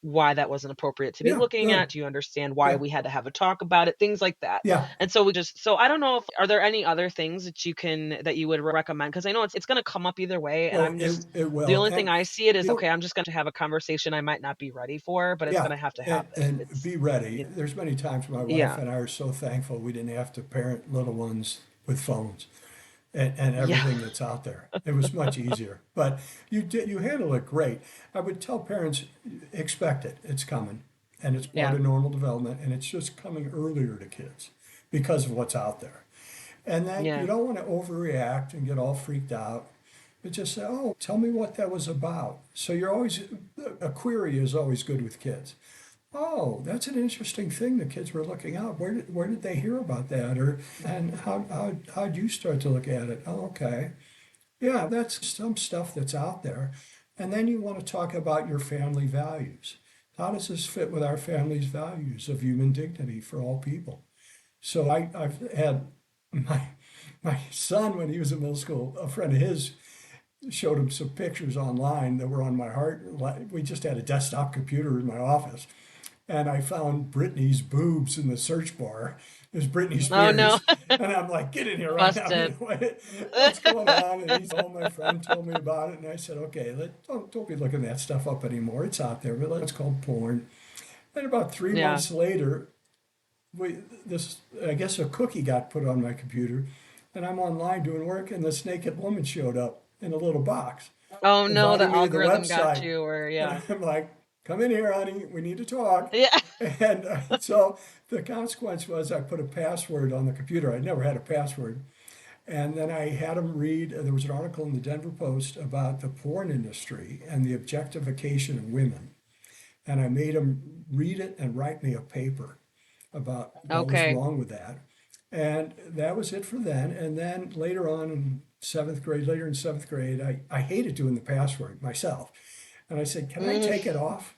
why that wasn't appropriate to be Yeah, looking good. at? Do you understand why Yeah, we had to have a talk about it?" Things like that. yeah. And so we just so I don't know if are there any other things that you would recommend? Because I know it's gonna come up either way, and Well, I'm it just it the will, only thing and I see it is, the okay, I'm just gonna have a conversation I might not be ready for, but it's yeah, gonna have to and happen. and It's be ready. y There's many times my wife yeah. and I are so thankful we didn't have to parent little ones with phones and Yeah. everything that's out there. It was much easier. But you handle it great. I would tell parents, expect it. It's coming, and it's part Yeah. of normal development, and it's just coming earlier to kids because of what's out there. And then you Yeah. don't want to overreact and get all freaked out. But just say, oh, tell me what that was about. So you're always, a query is always good with kids. Oh, that's an interesting thing the kids were looking up. Where did they hear about that? Or and how'd you start to look at it? Oh, okay. Yeah, that's some stuff that's out there. And then you want to talk about your family values. How does this fit with our family's values of human dignity for all people? So I've had my my son when he was in middle school, a friend of his showed him some pictures online that were on my heart. We just had a desktop computer in my office, and I found Britney's boobs in the search bar. It was Britney Oh, no. Spears. And I'm like, get in here right now. Busted. What's going on? And he's, oh, my friend told me about it. And I said, okay, don't be looking that stuff up anymore. It's out there, but it's called porn. And about three Yeah. months later, we, this, I guess a cookie got put on my computer. And I'm online doing work, and this naked woman showed up in a little box Oh, no, the inviting me to the algorithm got website. you, or And yeah. I'm like, come in here, honey, we need to talk. Yeah. And so the consequence was I put a password on the computer. I'd never had a password. And then I had them read, there was an article in the Denver Post about the porn industry and the objectification of women. And I made them read it and write me a paper about what was Okay. wrong with that. And that was it for then. And then later on in seventh grade, later in seventh grade, I hated doing the password myself. And I said, can I Mhm. take it off?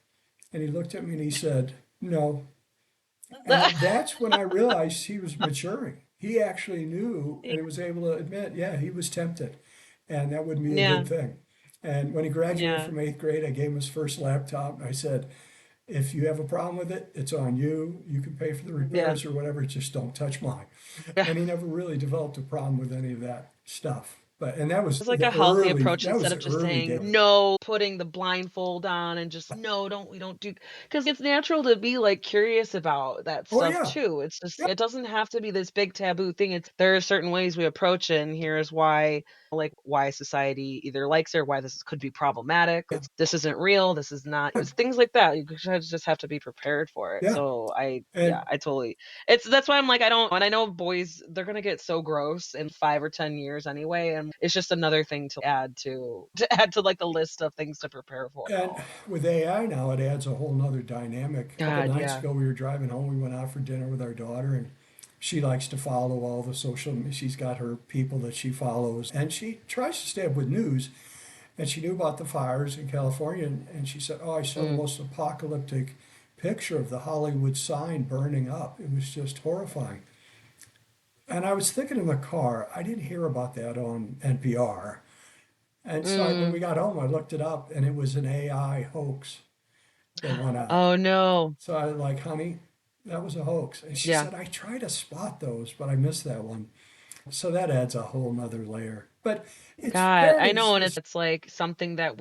And he looked at me and he said, no. And that's when I realized he was maturing. He actually knew and he was able to admit, yeah, he was tempted. And that wouldn't be a Yeah. good thing. And when he graduated Yeah. from eighth grade, I gave him his first laptop. I said, if you have a problem with it, it's on you. You can pay for the Yeah. repairs or whatever, just don't touch mine. Yeah. And he never really developed a problem with any of that stuff. But and that was It's like a healthy approach that was instead of the just early saying days. no, putting the blindfold on and just no, we don't do, because it's natural to be like curious about that Oh stuff yeah. too. It's just Yeah. it doesn't have to be this big taboo thing. It's there are certain ways we approach it, and here's why, like why society either likes it or why this could be problematic. Yeah. This isn't real. This is not. It's things like that. You just have to be prepared for it. Yeah. So And I totally. It's that's why I'm like I don't. And I know boys they're gonna get so gross in 5 or 10 years anyway, and it's just another thing to add to like the list of things to prepare for and now. with AI now, it adds a whole nother dynamic. A couple God, nights yeah. ago, we were driving home. We went out for dinner with our daughter, and she likes to follow all the social. She's got her people that she follows, and she tries to stay up with news. And she knew about the fires in California, and she said, "Oh, I saw the Mm, most apocalyptic picture of the Hollywood sign burning up. It was just horrifying." And I was thinking in the car, I didn't hear about that on NPR. And so when mm. we got home, I looked it up, and it was an AI hoax. that went out. Oh no. So I was like, honey, that was a hoax. And she Yeah. said, I try to spot those, but I missed that one. So that adds a whole nother layer. But it's God, I parenting's know, and just, it's like something that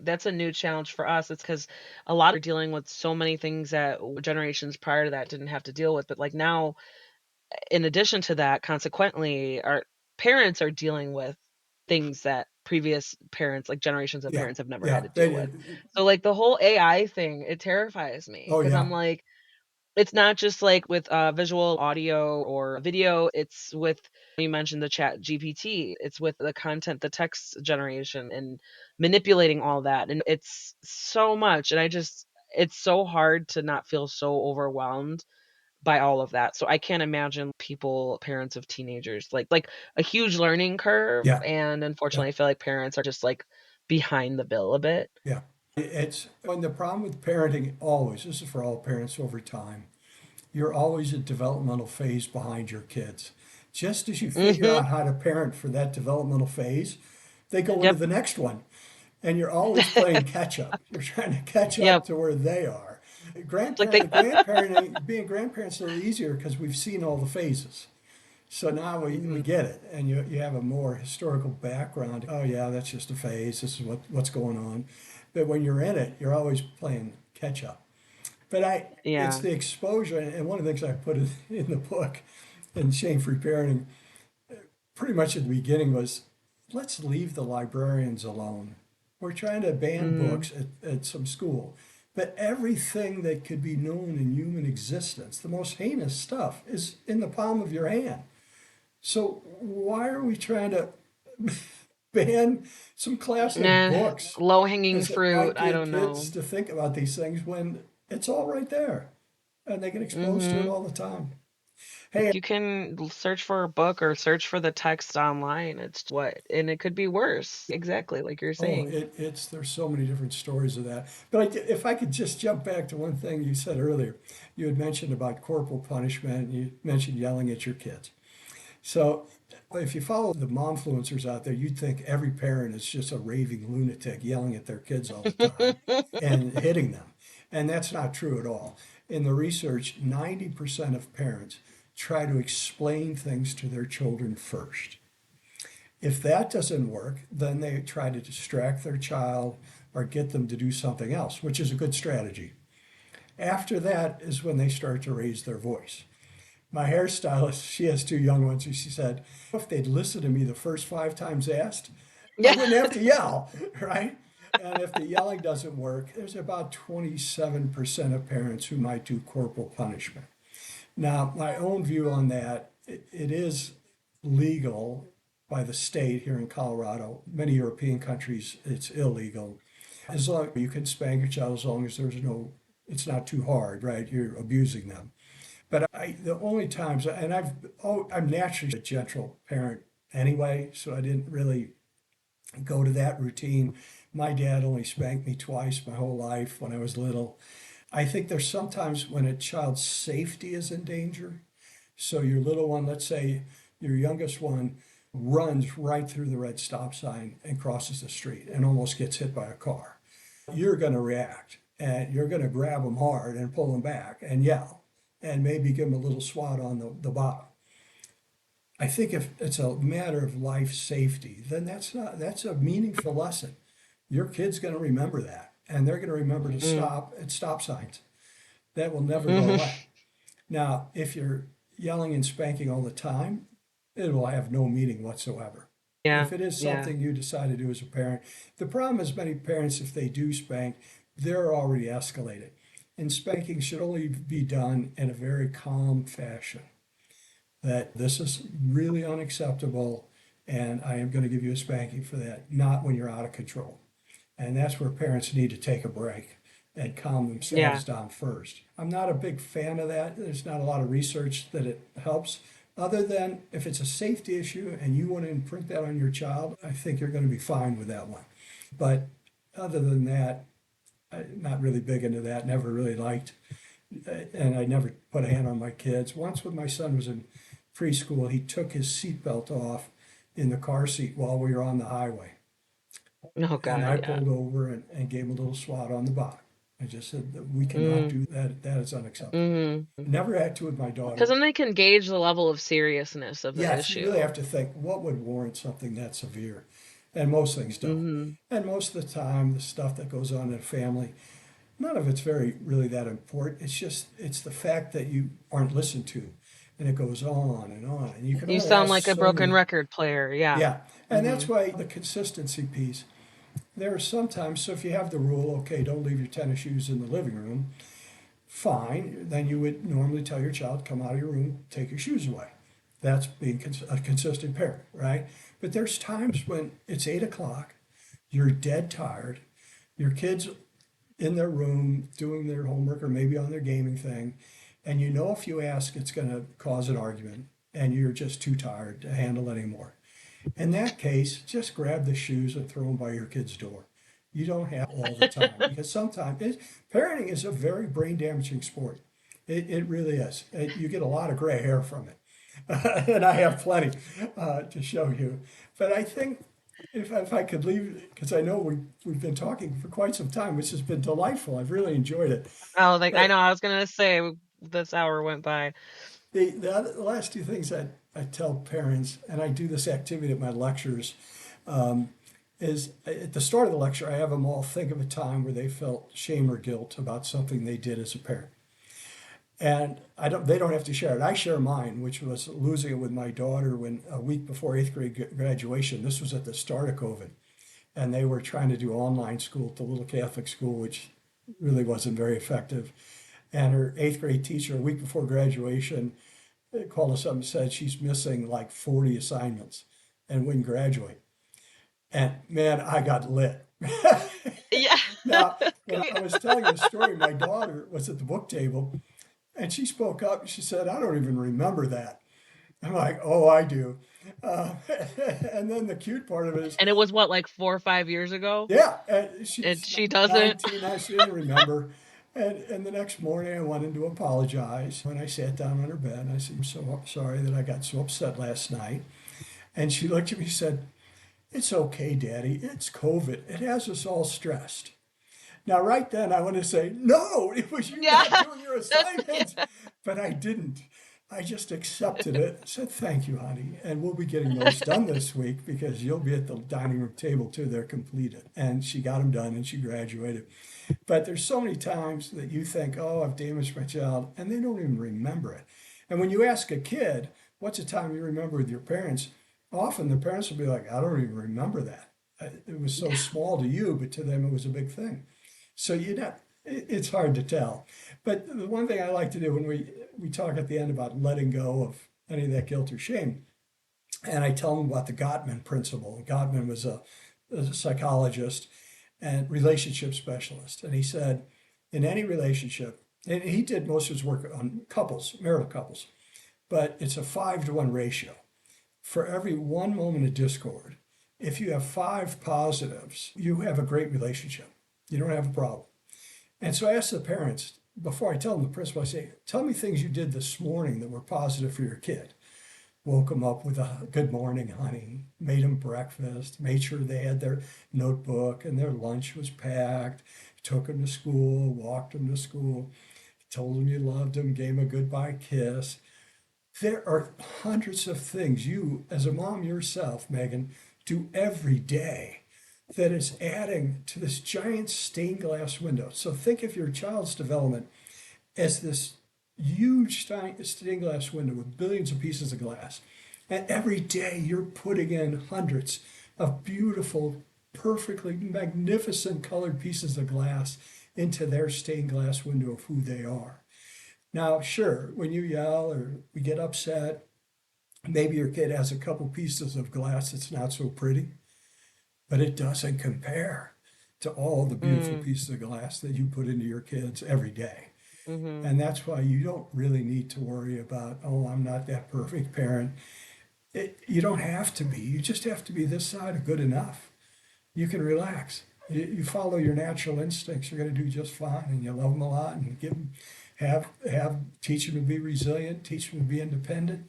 that's a new challenge for us. It's because a lot are dealing with so many things that generations prior to that didn't have to deal with. But like now, in addition to that, consequently, our parents are dealing with things that previous parents, like generations of yeah, parents, have never had yeah. to deal They, with. So like the whole AI thing, it terrifies me oh because yeah, I'm like, it's not just like with visual, audio, or video. It's with, you mentioned the chat GPT. It's with the content, the text generation, and manipulating all that. And it's so much. And it's so hard to not feel so overwhelmed by all of that. So I can't imagine people, parents of teenagers, like a huge learning curve. yeah, And yeah, unfortunately, I feel like parents are just like behind the bill a bit. yeah. It's when the problem with parenting always, this is for all parents over time, you're always a developmental phase behind your kids. Just as you figure Hmm. out how to parent for that developmental phase, they go into Yep. the next one. And you're always playing catch up. You're trying to catch up Yep. to where they are. It's like they. Grandparenting, being grandparents is a little easier because we've seen all the phases. So now we Mhm. get it, and you have a more historical background. Oh yeah, that's just a phase. This is what's going on. But when you're in it, you're always playing catch up. But it's Yeah. the exposure, and one of the things I put in the book, in Shame Free Parenting, pretty much at the beginning was, let's leave the librarians alone. We're trying to ban Mm. books at some school. But everything that could be known in human existence, the most heinous stuff, is in the palm of your hand. So why are we trying to ban some classic Nah, books low hanging because it fruit. might I get don't kids know. to think about these things when it's all right there and they get exposed to it Hmm. all the time? Hey, You can search for a book or search for the text online. It's what, and it could be worse. Exactly, like you're oh, saying. it's there's so many different stories of that. But if I could just jump back to one thing you said earlier, you had mentioned about corporal punishment. You mentioned yelling at your kids. So if you follow the momfluencers out there, you'd think every parent is just a raving lunatic yelling at their kids all the time and hitting them. And that's not true at all. In the research, 90% of parents try to explain things to their children first. If that doesn't work, then they try to distract their child or get them to do something else, which is a good strategy. After that is when they start to raise their voice. My hairstylist, she has two young ones, and she said, if they'd listen to me the first 5 times asked, I Yeah. wouldn't have to yell, right? And if the yelling doesn't work, there's about 27% of parents who might do corporal punishment. Now, my own view on that, it is legal by the state here in Colorado. Many European countries, it's illegal. As long you can spank your child as long as there's no, it's not too hard, right? You're abusing them. But the only times, and I'm naturally a gentle parent anyway, so I didn't really go to that routine. My dad only spanked me twice my whole life when I was little. I think there's sometimes when a child's safety is in danger. So your little one, let's say your youngest one, runs right through the red stop sign and crosses the street and almost gets hit by a car. You're going to react and you're going to grab them hard and pull them back and yell and maybe give them a little swat on the bottom. I think if it's a matter of life safety, then that's a meaningful lesson. Your kid's going to remember that, and they're going to remember to Mm. stop at stop signs. That will never go Hmm. away. Now, if you're yelling and spanking all the time, it will have no meaning whatsoever. Yeah. If it is Yeah. something you decide to do as a parent, the problem is many parents, if they do spank, they're already escalated. And spanking should only be done in a very calm fashion. That this is really unacceptable, and I am going to give you a spanking for that, not when you're out of control. And that's where parents need to take a break and calm Yeah. themselves down first. I'm not a big fan of that. There's not a lot of research that it helps. Other than if it's a safety issue and you want to imprint that on your child, I think you're going to be fine with that one. But other than that, I'm not really big into that. Never really liked, and I never put a hand on my kids. Once, when my son was in preschool, he took his seatbelt off in the car seat while we were on the highway. Oh And God. I Yeah. pulled over and gave him a little swat on the bottom. I just said that we cannot Mm. do that. That is unacceptable. Mm-hmm. Never had to with my Because daughter. then they can gauge the level of seriousness of the Yes, you really issue. have to think what would warrant something that severe, and most things don't. Mm-hmm. And most of the time, the stuff that goes on in a family, none of it's very really that important. It's the fact that you aren't listened to, and it goes on, and you can You only sound ask like a so broken many. record player. Yeah. Yeah, and Mm-hmm. that's why the consistency piece. There are sometimes, so if you have the rule, okay, don't leave your tennis shoes in the living room, fine. Then you would normally tell your child, come out of your room, take your shoes away. That's being a consistent parent, right? But there's times when it's 8 o'clock, you're dead tired, your kids in their room doing their homework or maybe on their gaming thing, and you know if you ask, it's going to cause an argument, and you're just too tired to handle it anymore. In that case, just grab the shoes and throw them by your kid's door. You don't have all the time because sometimes parenting is a very brain damaging sport. It really is. You get a lot of gray hair from it. And I have plenty to show you. But I think if I could leave, because I know we've been talking for quite some time, which has been delightful. I've really enjoyed it. Oh, like I But know. I was gonna say this hour went by. the last two things I tell parents, and I do this activity at my lectures, is at the start of the lecture, I have them all think of a time where they felt shame or guilt about something they did as a parent. And they don't have to share it. I share mine, which was losing it with my daughter when a week before eighth grade graduation. This was at the start of COVID, and they were trying to do online school at the little Catholic school, which really wasn't very effective. And her eighth grade teacher, a week before graduation, called us up and said she's missing like 40 assignments and wouldn't graduate. And man, I got lit. Yeah. Now, when I was telling the story, my daughter was at the book table and she spoke up. She said, I don't even remember that. I'm like, oh, I do. Uh, and then the cute part of it is, And it was what, like 4 or 5 years ago? yeah, And she's she doesn't. 19. She didn't remember. And the next morning, I wanted to apologize. When I sat down on her bed, I said, I'm so sorry that I got so upset last night. And she looked at me and said, it's okay, Daddy. It's COVID. It has us all stressed. Now, right then, I want to say, no, it was you Yeah. not doing your assignments. Yeah. But I didn't. I just accepted it, said, thank you, honey. And we'll be getting those done this week because you'll be at the dining room table too. They're completed. And she got them done and she graduated. But there's so many times that you think, oh, I've damaged my child, and they don't even remember it. And when you ask a kid, what's a time you remember with your parents? Often the parents will be like, I don't even remember that. It was so small to you, but to them it was a big thing. So it's hard to tell. But the one thing I like to do when we talk at the end about letting go of any of that guilt or shame, and I tell them about the Gottman principle. Gottman was a psychologist and relationship specialist. And he said, in any relationship, and he did most of his work on couples, marital couples, but it's a 5-to-1 ratio. For every one moment of discord, if you have 5 positives, you have a great relationship. You don't have a problem. And so I ask the parents, before I tell them the principle, I say, tell me things you did this morning that were positive for your kid. Woke them up with a good morning, honey, made them breakfast, made sure they had their notebook and their lunch was packed, took them to school, walked them to school, told them you loved them, gave them a goodbye kiss. There are hundreds of things you, as a mom yourself, Megan, do every day that is adding to this giant stained glass window. So think of your child's development as this huge stained glass window with billions of pieces of glass. And every day you're putting in hundreds of beautiful, perfectly magnificent colored pieces of glass into their stained glass window of who they are. Now, sure, when you yell or we get upset, maybe your kid has a couple pieces of glass that's not so pretty, but it doesn't compare to all the beautiful Mm, pieces of glass that you put into your kids every day. mm-hmm. And that's why you don't really need to worry about, oh, I'm not that perfect parent. You don't have to be. You just have to be this side of good enough. You can relax. You follow your natural instincts. You're going to do just fine, and you love them a lot, and give them, teach them to be resilient, teach them to be independent,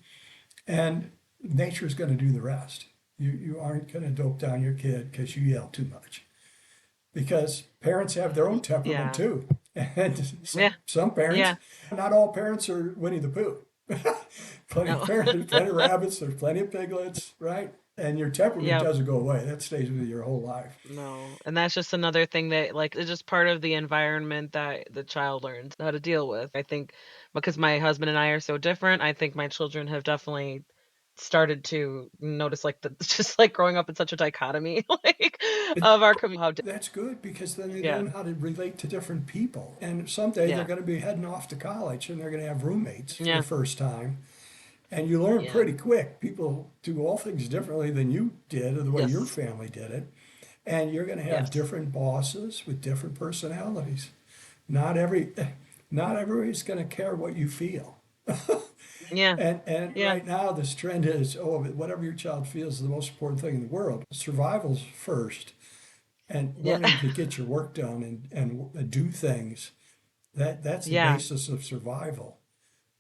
and nature is going to do the rest. You aren't going to dope down your kid because you yell too much, because parents have their own temperament Yeah. too. And Yeah. some parents, Yeah. not all parents are Winnie the Pooh. Plenty of No. parents, there's plenty of rabbits, there's plenty of piglets, right? And your temperament Yep. doesn't go away. That stays with you your whole life. No. And that's just another thing that like it's just part of the environment that the child learns how to deal with. I think because my husband and I are so different, I think my children have definitely started to notice like the just like growing up in such a dichotomy like It, of our community. that's good because then they Yeah. learn how to relate to different people. And someday they're Yeah. going to be heading off to college and they're going to have roommates for the Yeah. first time. And you learn Yeah. pretty quick. People do all things differently than you did or the way your Yes. family did it. And you're going to have Yes. different bosses with different personalities. Not every, not everybody's going to care what you feel. Yeah. And Yeah. right now this trend is, oh, whatever your child feels is the most important thing in the world. Survival's first, and Yeah. learning to get your work done and do things. That's the Yeah. basis of survival.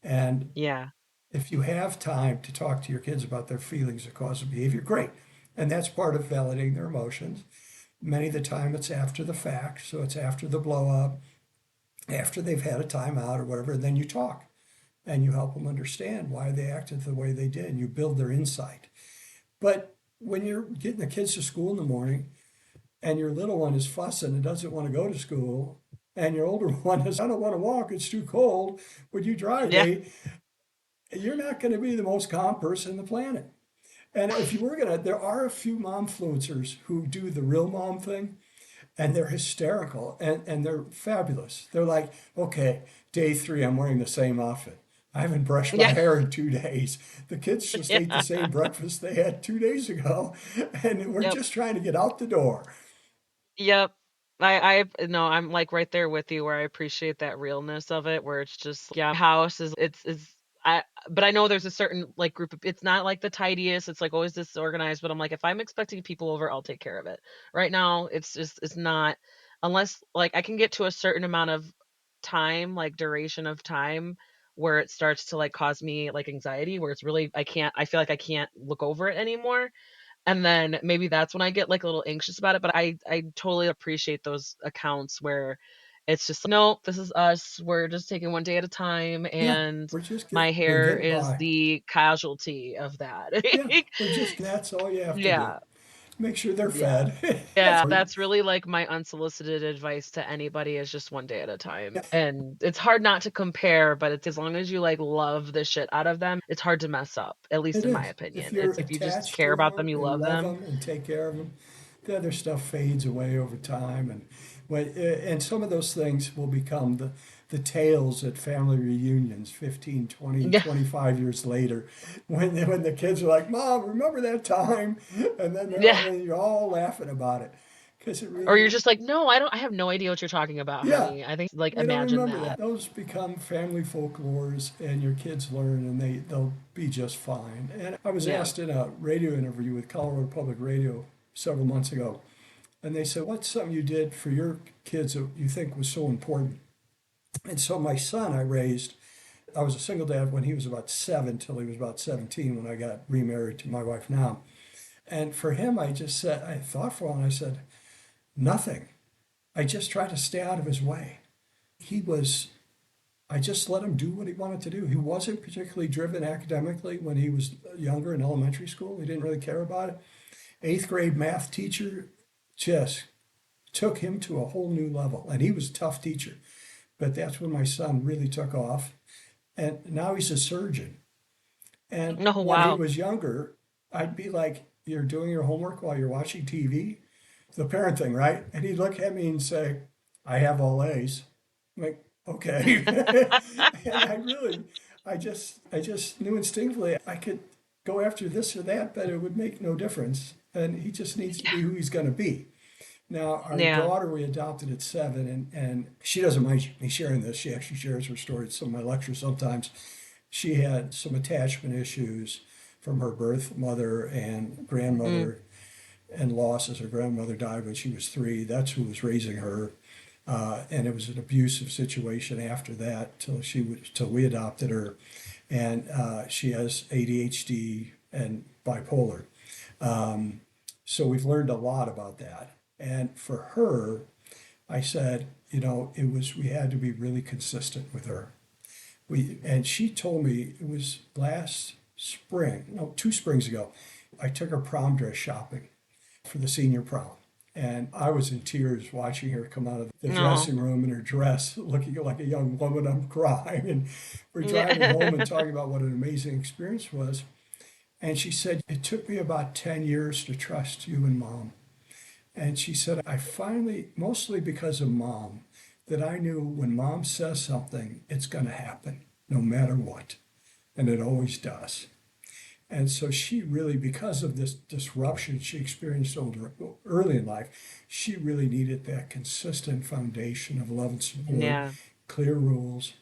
And Yeah. if you have time to talk to your kids about their feelings or cause of behavior, great. And that's part of validating their emotions. Many of the time it's after the fact, so it's after the blow up, after they've had a timeout or whatever, and then you talk and you help them understand why they acted the way they did and you build their insight. But when you're getting the kids to school in the morning and your little one is fussing and doesn't want to go to school, and your older one is, I don't want to walk, it's too cold, would you drive Yeah. me? You're not going to be the most calm person on the planet. And if you were going to, there are a few momfluencers who do the real mom thing, and they're hysterical and they're fabulous. They're like, okay, day 3, I'm wearing the same outfit. I haven't brushed my Yeah. hair in 2 days. The kids just ate the Yeah. same breakfast they had 2 days ago, and we're Yep. just trying to get out the door. Yep. I no, I'm like right there with you where I appreciate that realness of it, where it's just yeah, house is I but I know there's a certain like group of it's not like the tidiest, it's like always disorganized, but I'm like if I'm expecting people over, I'll take care of it. Right now, it's not unless like I can get to a certain amount of time, like duration of time where it starts to like cause me like anxiety, where it's really I feel like I can't look over it anymore. And then maybe that's when I get, like, a little anxious about it, but I totally appreciate those accounts where it's just, "No, this is us. We're just taking one day at a time, Yeah, and we're my hair getting is by. the casualty of that." Yeah, that's all you have to do. Yeah. Make sure they're Yeah. fed. That's Yeah, that's really, like, my unsolicited advice to anybody is just one day at a time, yeah, and it's hard not to compare, but it's as long as you, like, love the shit out of them, it's hard to mess up, at least it in my is. If opinion. you're It's if you just attached care to about them, them you and love love them. them and take care of them, the other stuff fades away over time, and some of those things will become the tales at family reunions 15, 20, Yeah. 25 years later when the kids are like, Mom, remember that time? And then Yeah. and you're all laughing about it because it Or you're really, just like, "No, I have no idea what you're talking about, yeah, honey." I think like, we don't imagine remember that. that. Those become family folklores, and your kids learn, and they'll be just fine. And I was Yeah. asked in a radio interview with Colorado Public Radio several months ago, and they said, "What's something you did for your kids that you think was so important?" And so my son, I raised. I was a single dad when he was about 7 till he was about 17 when I got remarried to my wife now. And for him, I just said, I thought for a while, and I said, nothing. I just tried to stay out of his way. He was I just let him do what he wanted to do. He wasn't particularly driven academically when he was younger in elementary school. He didn't really care about it. Eighth grade math teacher just took him to a whole new level. And he was a tough teacher. But that's when my son really took off. And now he's a surgeon. And Oh, when he wow. was younger, I'd be like, you're doing your homework while you're watching TV? The parent thing, right? And he'd look at me and say, I have all A's. I'm like, okay. And I just knew instinctively I could go after this or that, but it would make no difference. And he just needs to be who he's going to be. Now, our Yeah. daughter we adopted at 7, and she doesn't mind me sharing this. She actually shares her story at some of my lectures sometimes. She had some attachment issues from her birth mother and Mm. grandmother and loss as her grandmother died when she was 3. That's who was raising her. And it was an abusive situation after that till we adopted her. And she has ADHD and bipolar. So we've learned a lot about that. And for her, I said, we had to be really consistent with her. And she told me it was last spring, no, 2 springs ago. I took her prom dress shopping for the senior prom. And I was in tears watching her come out of the No. dressing room in her dress, looking like a young woman. I'm crying. And we're driving home and Yeah. talking about what an amazing experience was. And she said, it took me about 10 years to trust you and mom. And she said, I finally, mostly because of mom, that I knew when mom says something, it's going to happen no matter what. And it always does. And so she really, because of this disruption she experienced early in life, she really needed that consistent foundation of love and support, Yeah. clear rules.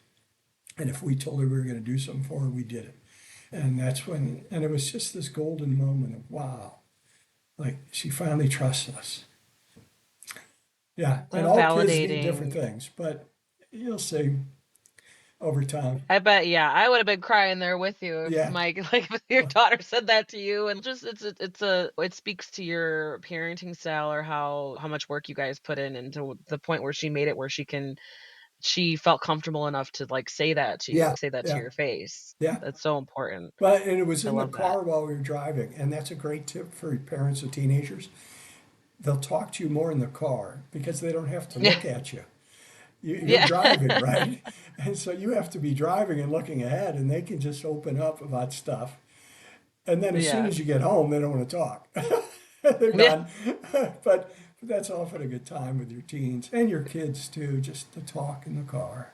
And if we told her we were going to do something for her, we did it. And that's when, and it was just this golden moment of, wow, like she finally trusts us. Yeah. And So all kids need different validating. things, but you'll see over time. I bet, yeah, I would have been crying there with you if Yeah. Mike, like, if your daughter said that to you, and just it speaks to your parenting style or how much work you guys put in, and to the point where she made it where she felt comfortable enough to like say that to you, Yeah. say that to Yeah. your face. Yeah. That's so important. But and it was I in the love that. car while we were driving, and that's a great tip for parents of teenagers. They'll talk to you more in the car because they don't have to Yeah. look at you. You're Yeah. driving, right? And so you have to be driving and looking ahead, and they can just open up about stuff. And then as soon Yeah. as you get home, they don't want to talk. They're Yeah. done. But that's often a good time with your teens and your kids too, just to talk in the car.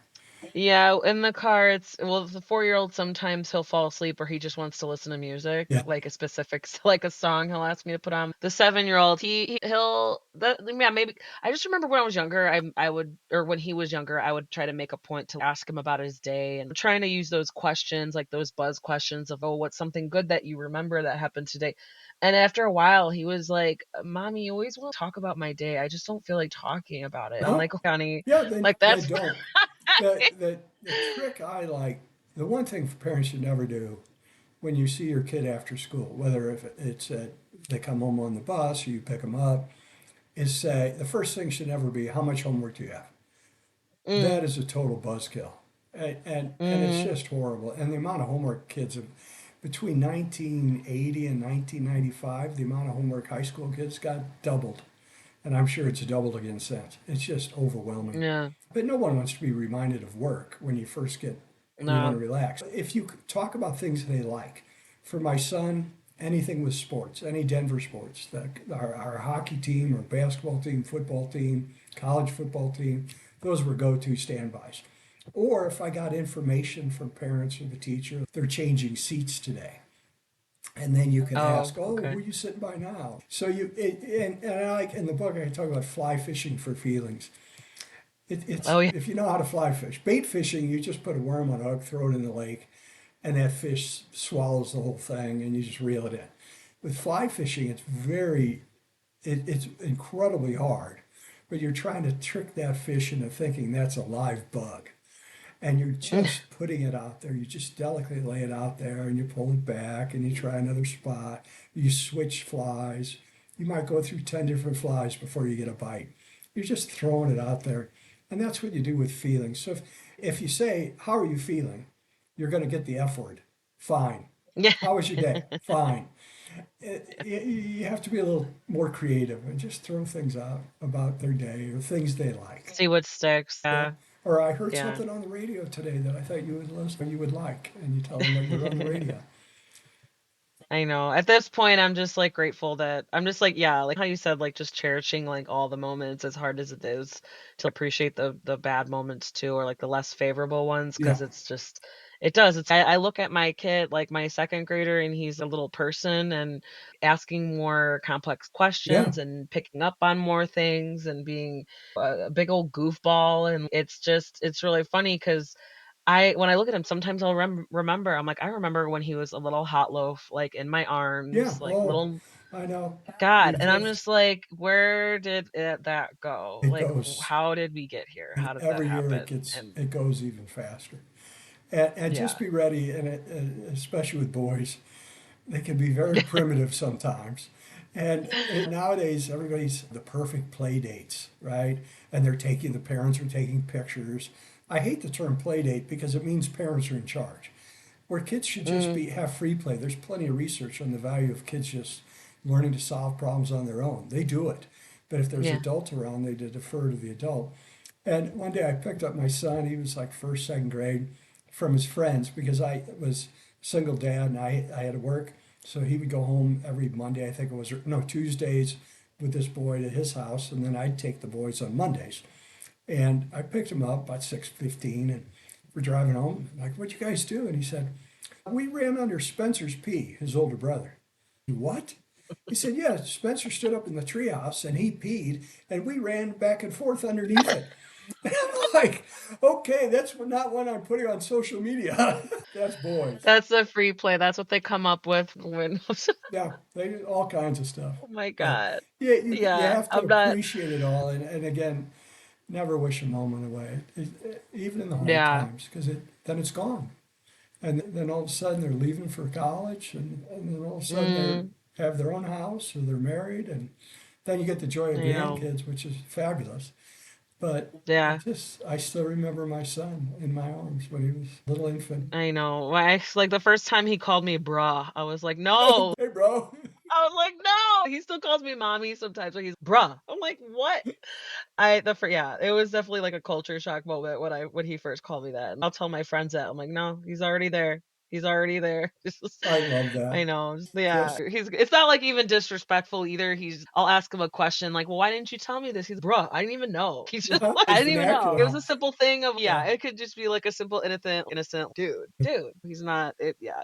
Yeah, in the car, it's well, the 4-year-old, sometimes he'll fall asleep or he just wants to listen to music, Yeah. like a specific like a song he'll ask me to put on. The 7-year-old, he'll that yeah, maybe I just remember when I was younger, I would or when he was younger, I would try to make a point to ask him about his day and trying to use those questions, like those buzz questions of, "Oh, what's something good that you remember that happened today?" And after a while, he was like, "Mommy, you always want to talk about my day. I just don't feel like talking about it." I'm Huh? like, "Okay, honey, Yeah, like they that's." don't. The trick I like, the one thing parents should never do when you see your kid after school, whether if it's they come home on the bus or you pick them up, is say the first thing should never be how much homework do you have. Mm. That is a total buzzkill, and it's Mhm. just horrible. And the amount of homework kids have between 1980 and 1995, the amount of homework high school kids got doubled, and I'm sure it's doubled again since. It's just overwhelming. Yeah. But no one wants to be reminded of work when you first get, you want to No. relax. If you talk about things they like, for my son, anything with sports, any Denver sports, our hockey team, our basketball team, football team, college football team, those were go to standbys. Or if I got information from parents or the teacher, they're changing seats today. And then you can Oh, ask, oh, who okay. are you sitting by now? So and I like in the book I talk about fly fishing for feelings. It's Oh, yeah. if you know how to fly fish. Bait fishing, you just put a worm on a hook, throw it in the lake, and that fish swallows the whole thing, and you just reel it in. With fly fishing, it's incredibly hard, but you're trying to trick that fish into thinking that's a live bug, and you're just putting it out there. You just delicately lay it out there, and you pull it back, and you try another spot. You switch flies. You might go through 10 different flies before you get a bite. You're just throwing it out there, and that's what you do with feelings. So if you say, "How are you feeling?" you're going to get the F word. Fine. Yeah. How was your day? Fine. You have to be a little more creative and just throw things out about their day or things they like. See what sticks. Yeah. Yeah. Or I heard Yeah. something on the radio today that I thought you would listen, you would like, and you tell them what you heard on the radio. I know. At this point, I'm just like grateful that I'm just like, yeah, like how you said, like just cherishing like all the moments as hard as it is to appreciate the bad moments too, or like the less favorable ones, Yeah. because it's just it does. I look at my kid, like my second grader, and he's a little person and asking more complex Yeah. questions and picking up on more things and being a big old goofball. And it's really funny because when I look at him, sometimes I'll remember, I'm like, I remember when he was a little hot loaf, like, in my Yeah. arms, like, Oh, little I know. God, You and I'm just, just like, "Where did that go? it Like, goes, how did we get here? and How did that every year happen?" And it goes even faster. And just yeah. be ready, and especially with boys, they can be very primitive sometimes. And nowadays, everybody's the perfect play dates, right? And the parents are taking pictures. I hate the term play date because it means parents are in charge. Where kids should just Mm, be have free play. There's plenty of research on the value of kids just learning to solve problems on their own. They do it. But if there's yeah. adults around, they defer to the adult. And one day I picked up my son, he was like first, second grade, from his friends because I was single dad and I had to work. So he would go home every Monday, I think it was, no, Tuesdays with this boy to his house, and then I'd take the boys on Mondays. And I picked him up about 6:15, and we're driving home. I'm like, what'd you guys do? And he said, we ran under Spencer's pee, his older brother. What? He said, yeah, Spencer stood up in the treehouse and he peed, and we ran back and forth underneath it. And I'm like, okay, that's not one I'm putting on social media. That's boys. That's a free play. That's what they come up with when Yeah, they do all kinds of stuff. Oh my But god. yeah, you Yeah, have to I'm not appreciate it all. And again, never wish a moment away, even in the hard yeah. times, because then it's gone. And then all of a sudden they're leaving for college, and then all of a sudden Mm, they have their own house or they're married, and then you get the joy of I know. grandkids, which is fabulous. But Yeah, I still remember my son in my arms when he was a little infant. I know. My ex like, the first time he called me "bruh," I was like, "No." Hey, bro. I was like, "No." He still calls me mommy sometimes, but he's "Bruh." I'm like, "What?" I the fir yeah, it was definitely like a culture shock moment when he first called me that, and I'll tell my friends that, I'm like, "No, he's already there. He's already there." It's just I love I that. know, yeah, Just he's it's not like even disrespectful either, I'll ask him a question like, "Well, why didn't you tell me this?" He's, "Bruh, I didn't even know." He's just like, "I his didn't even know." It was vernacular. a simple thing of yeah, Yeah. it could just be like a simple innocent dude, he's not it yeah.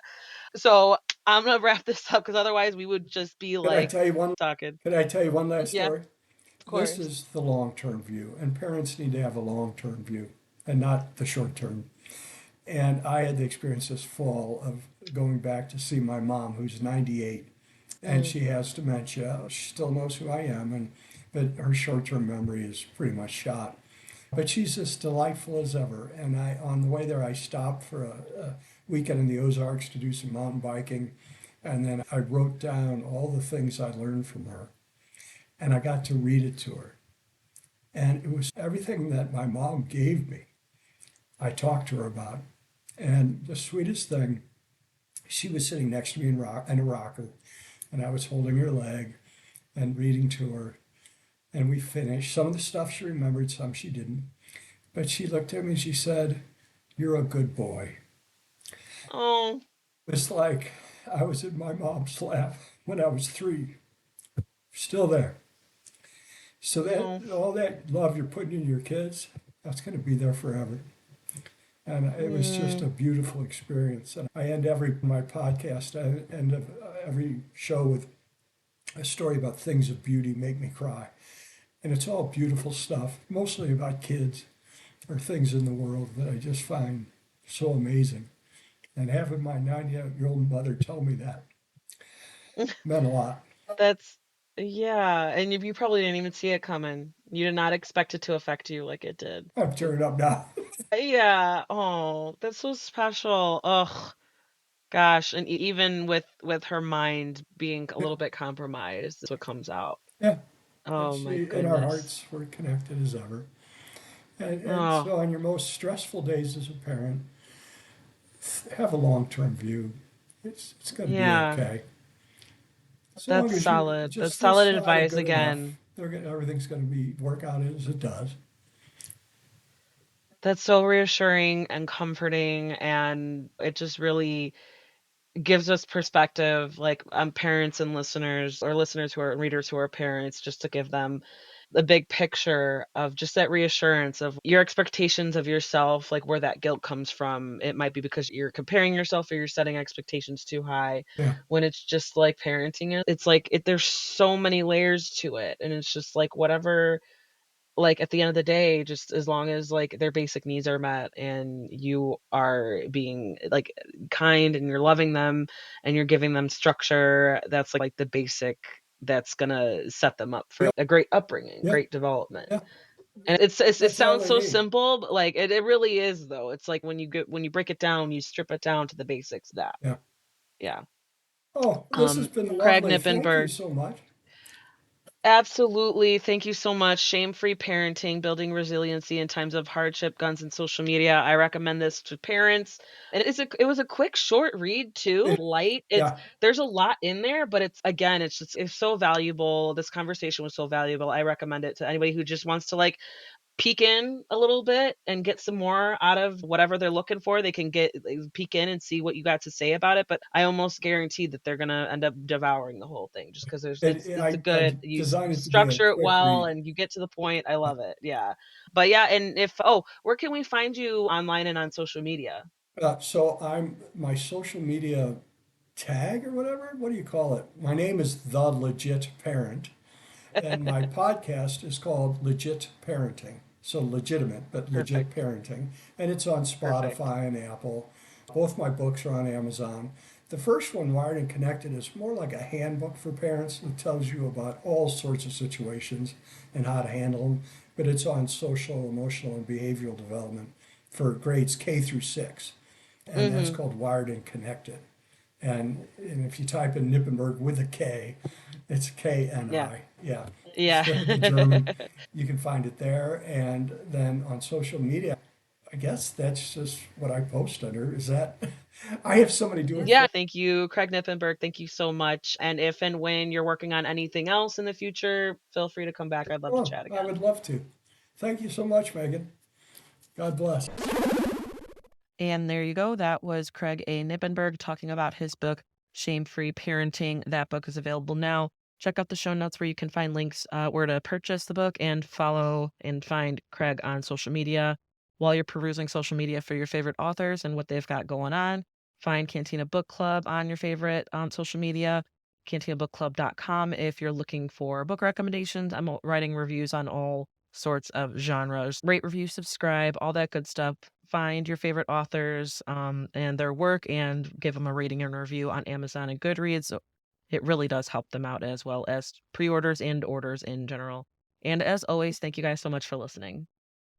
So, I'm gonna wrap this up because otherwise we would just be Can I like tell you one? talking. Can I tell you one last Yeah, story? of This course. is the long-term view, and parents need to have a long-term view and not the short-term. And I had the experience this fall of going back to see my mom, who's 98, and Mm, she has dementia. She still knows who I am, and but her short-term memory is pretty much shot. But she's as delightful as ever. And on the way there, I stopped for a weekend in the Ozarks to do some mountain biking, and then I wrote down all the things I learned from her, and I got to read it to her. And it was everything that my mom gave me. I talked to her about. And the sweetest thing, she was sitting next to me in a rocker, and I was holding her leg and reading to her. And we finished. Some of the stuff she remembered, some she didn't. But she looked at me and she said, "You're a good boy." oh, It was like I was in my mom's lap when I was 3, still there. So that oh, all that love you're putting in your kids, that's going to be there forever. And it was just mm, a beautiful experience. And I end every my podcast, I end of every show with a story about things of beauty make me cry. And it's all beautiful stuff, mostly about kids or things in the world that I just find so amazing. And having my 98-year-old mother tell me that meant a lot. that's yeah, and you probably didn't even see it coming. You did not expect it to affect you like it did. I'm tearing up now. Yeah, oh, that's so special. Ugh, gosh, and even with her mind being a little bit compromised, is what comes out. Yeah. And Oh my she, in our goodness. hearts, we're connected as ever. And Oh, so, on your most stressful days as a parent, have a long term view. It's going to be yeah, okay. So long that's as you solid. That's just this solid side of advice good enough, again. everything's going to be work out as it does. That's so reassuring and comforting, and it just really gives us perspective, like, parents and listeners or listeners who are readers who are parents, just to give them the big picture of just that reassurance of your expectations of yourself, like where that guilt comes from. It might be because you're comparing yourself or you're setting expectations too high Yeah. when it's just like parenting. It's like there's so many layers to it. And it's just like whatever like at the end of the day, just as long as like their basic needs are met and you are being like kind and you're loving them and you're giving them structure, that's like the basic that's gonna set them up for Yep. a great upbringing, Yeah. great development. Yeah. And it That's all sounds they so need. simple, but like it really is though. It's like when you break it down, you strip it down to the basics of that. Yeah. Yeah. Oh, this has been Craig lovely. Thank you Knippenberg. so much. Absolutely. Thank you so much. Shame-free parenting, building resiliency in times of hardship, guns and social media. I recommend this to parents. And it was a quick short read too, It, light. It's yeah, there's a lot in there, but it's again, it's so valuable. This conversation was so valuable. I recommend it to anybody who just wants to like peek in a little bit and get some more out of whatever they're looking for. They can get peek in and see what you got to say about it, but I almost guarantee that they're gonna end up devouring the whole thing just because there's it's a I good designed it to be a structure it quick well read. and you get to the point. I love it. Yeah. But yeah, and if where can we find you online and on social media? So I'm my social media tag or whatever. What do you call it? My name is The Legit Parent, and my podcast is called Legit Parenting. So legitimate, but legit Perfect. parenting. And it's on Perfect. Spotify and Apple. Both my books are on Amazon. The first one, Wired and Connected, is more like a handbook for parents. It tells you about all sorts of situations and how to handle them. But it's on social, emotional, and behavioral development for grades K through 6. And that's Mhm. called Wired and Connected. And if you type in Knippenberg with a K, it's Yeah. KNI. Yeah, Yeah. instead of the German, you can find it there. And then on social media, I guess that's just what I post under. Is that I have somebody do it for Yeah, thank you, Craig Knippenberg. Thank you so much. And if and when you're working on anything else in the future, feel free to come back. I'd love to Oh, chat I again. would love to. Thank you so much, Megan. God bless. And there you go. That was Craig A. Knippenberg talking about his book, Shame Free Parenting. That book is available now. Check out the show notes where you can find links where to purchase the book and follow and find Craig on social media. While you're perusing social media for your favorite authors and what they've got going on, find Cantina Book Club on your favorite social media, cantinabookclub.com if you're looking for book recommendations. I'm writing reviews on all sorts of genres. Rate, review, subscribe, all that good stuff. Find your favorite authors and their work and give them a rating and review on Amazon and Goodreads. So it really does help them out as well as pre orders and orders in general. And as always, thank you guys so much for listening.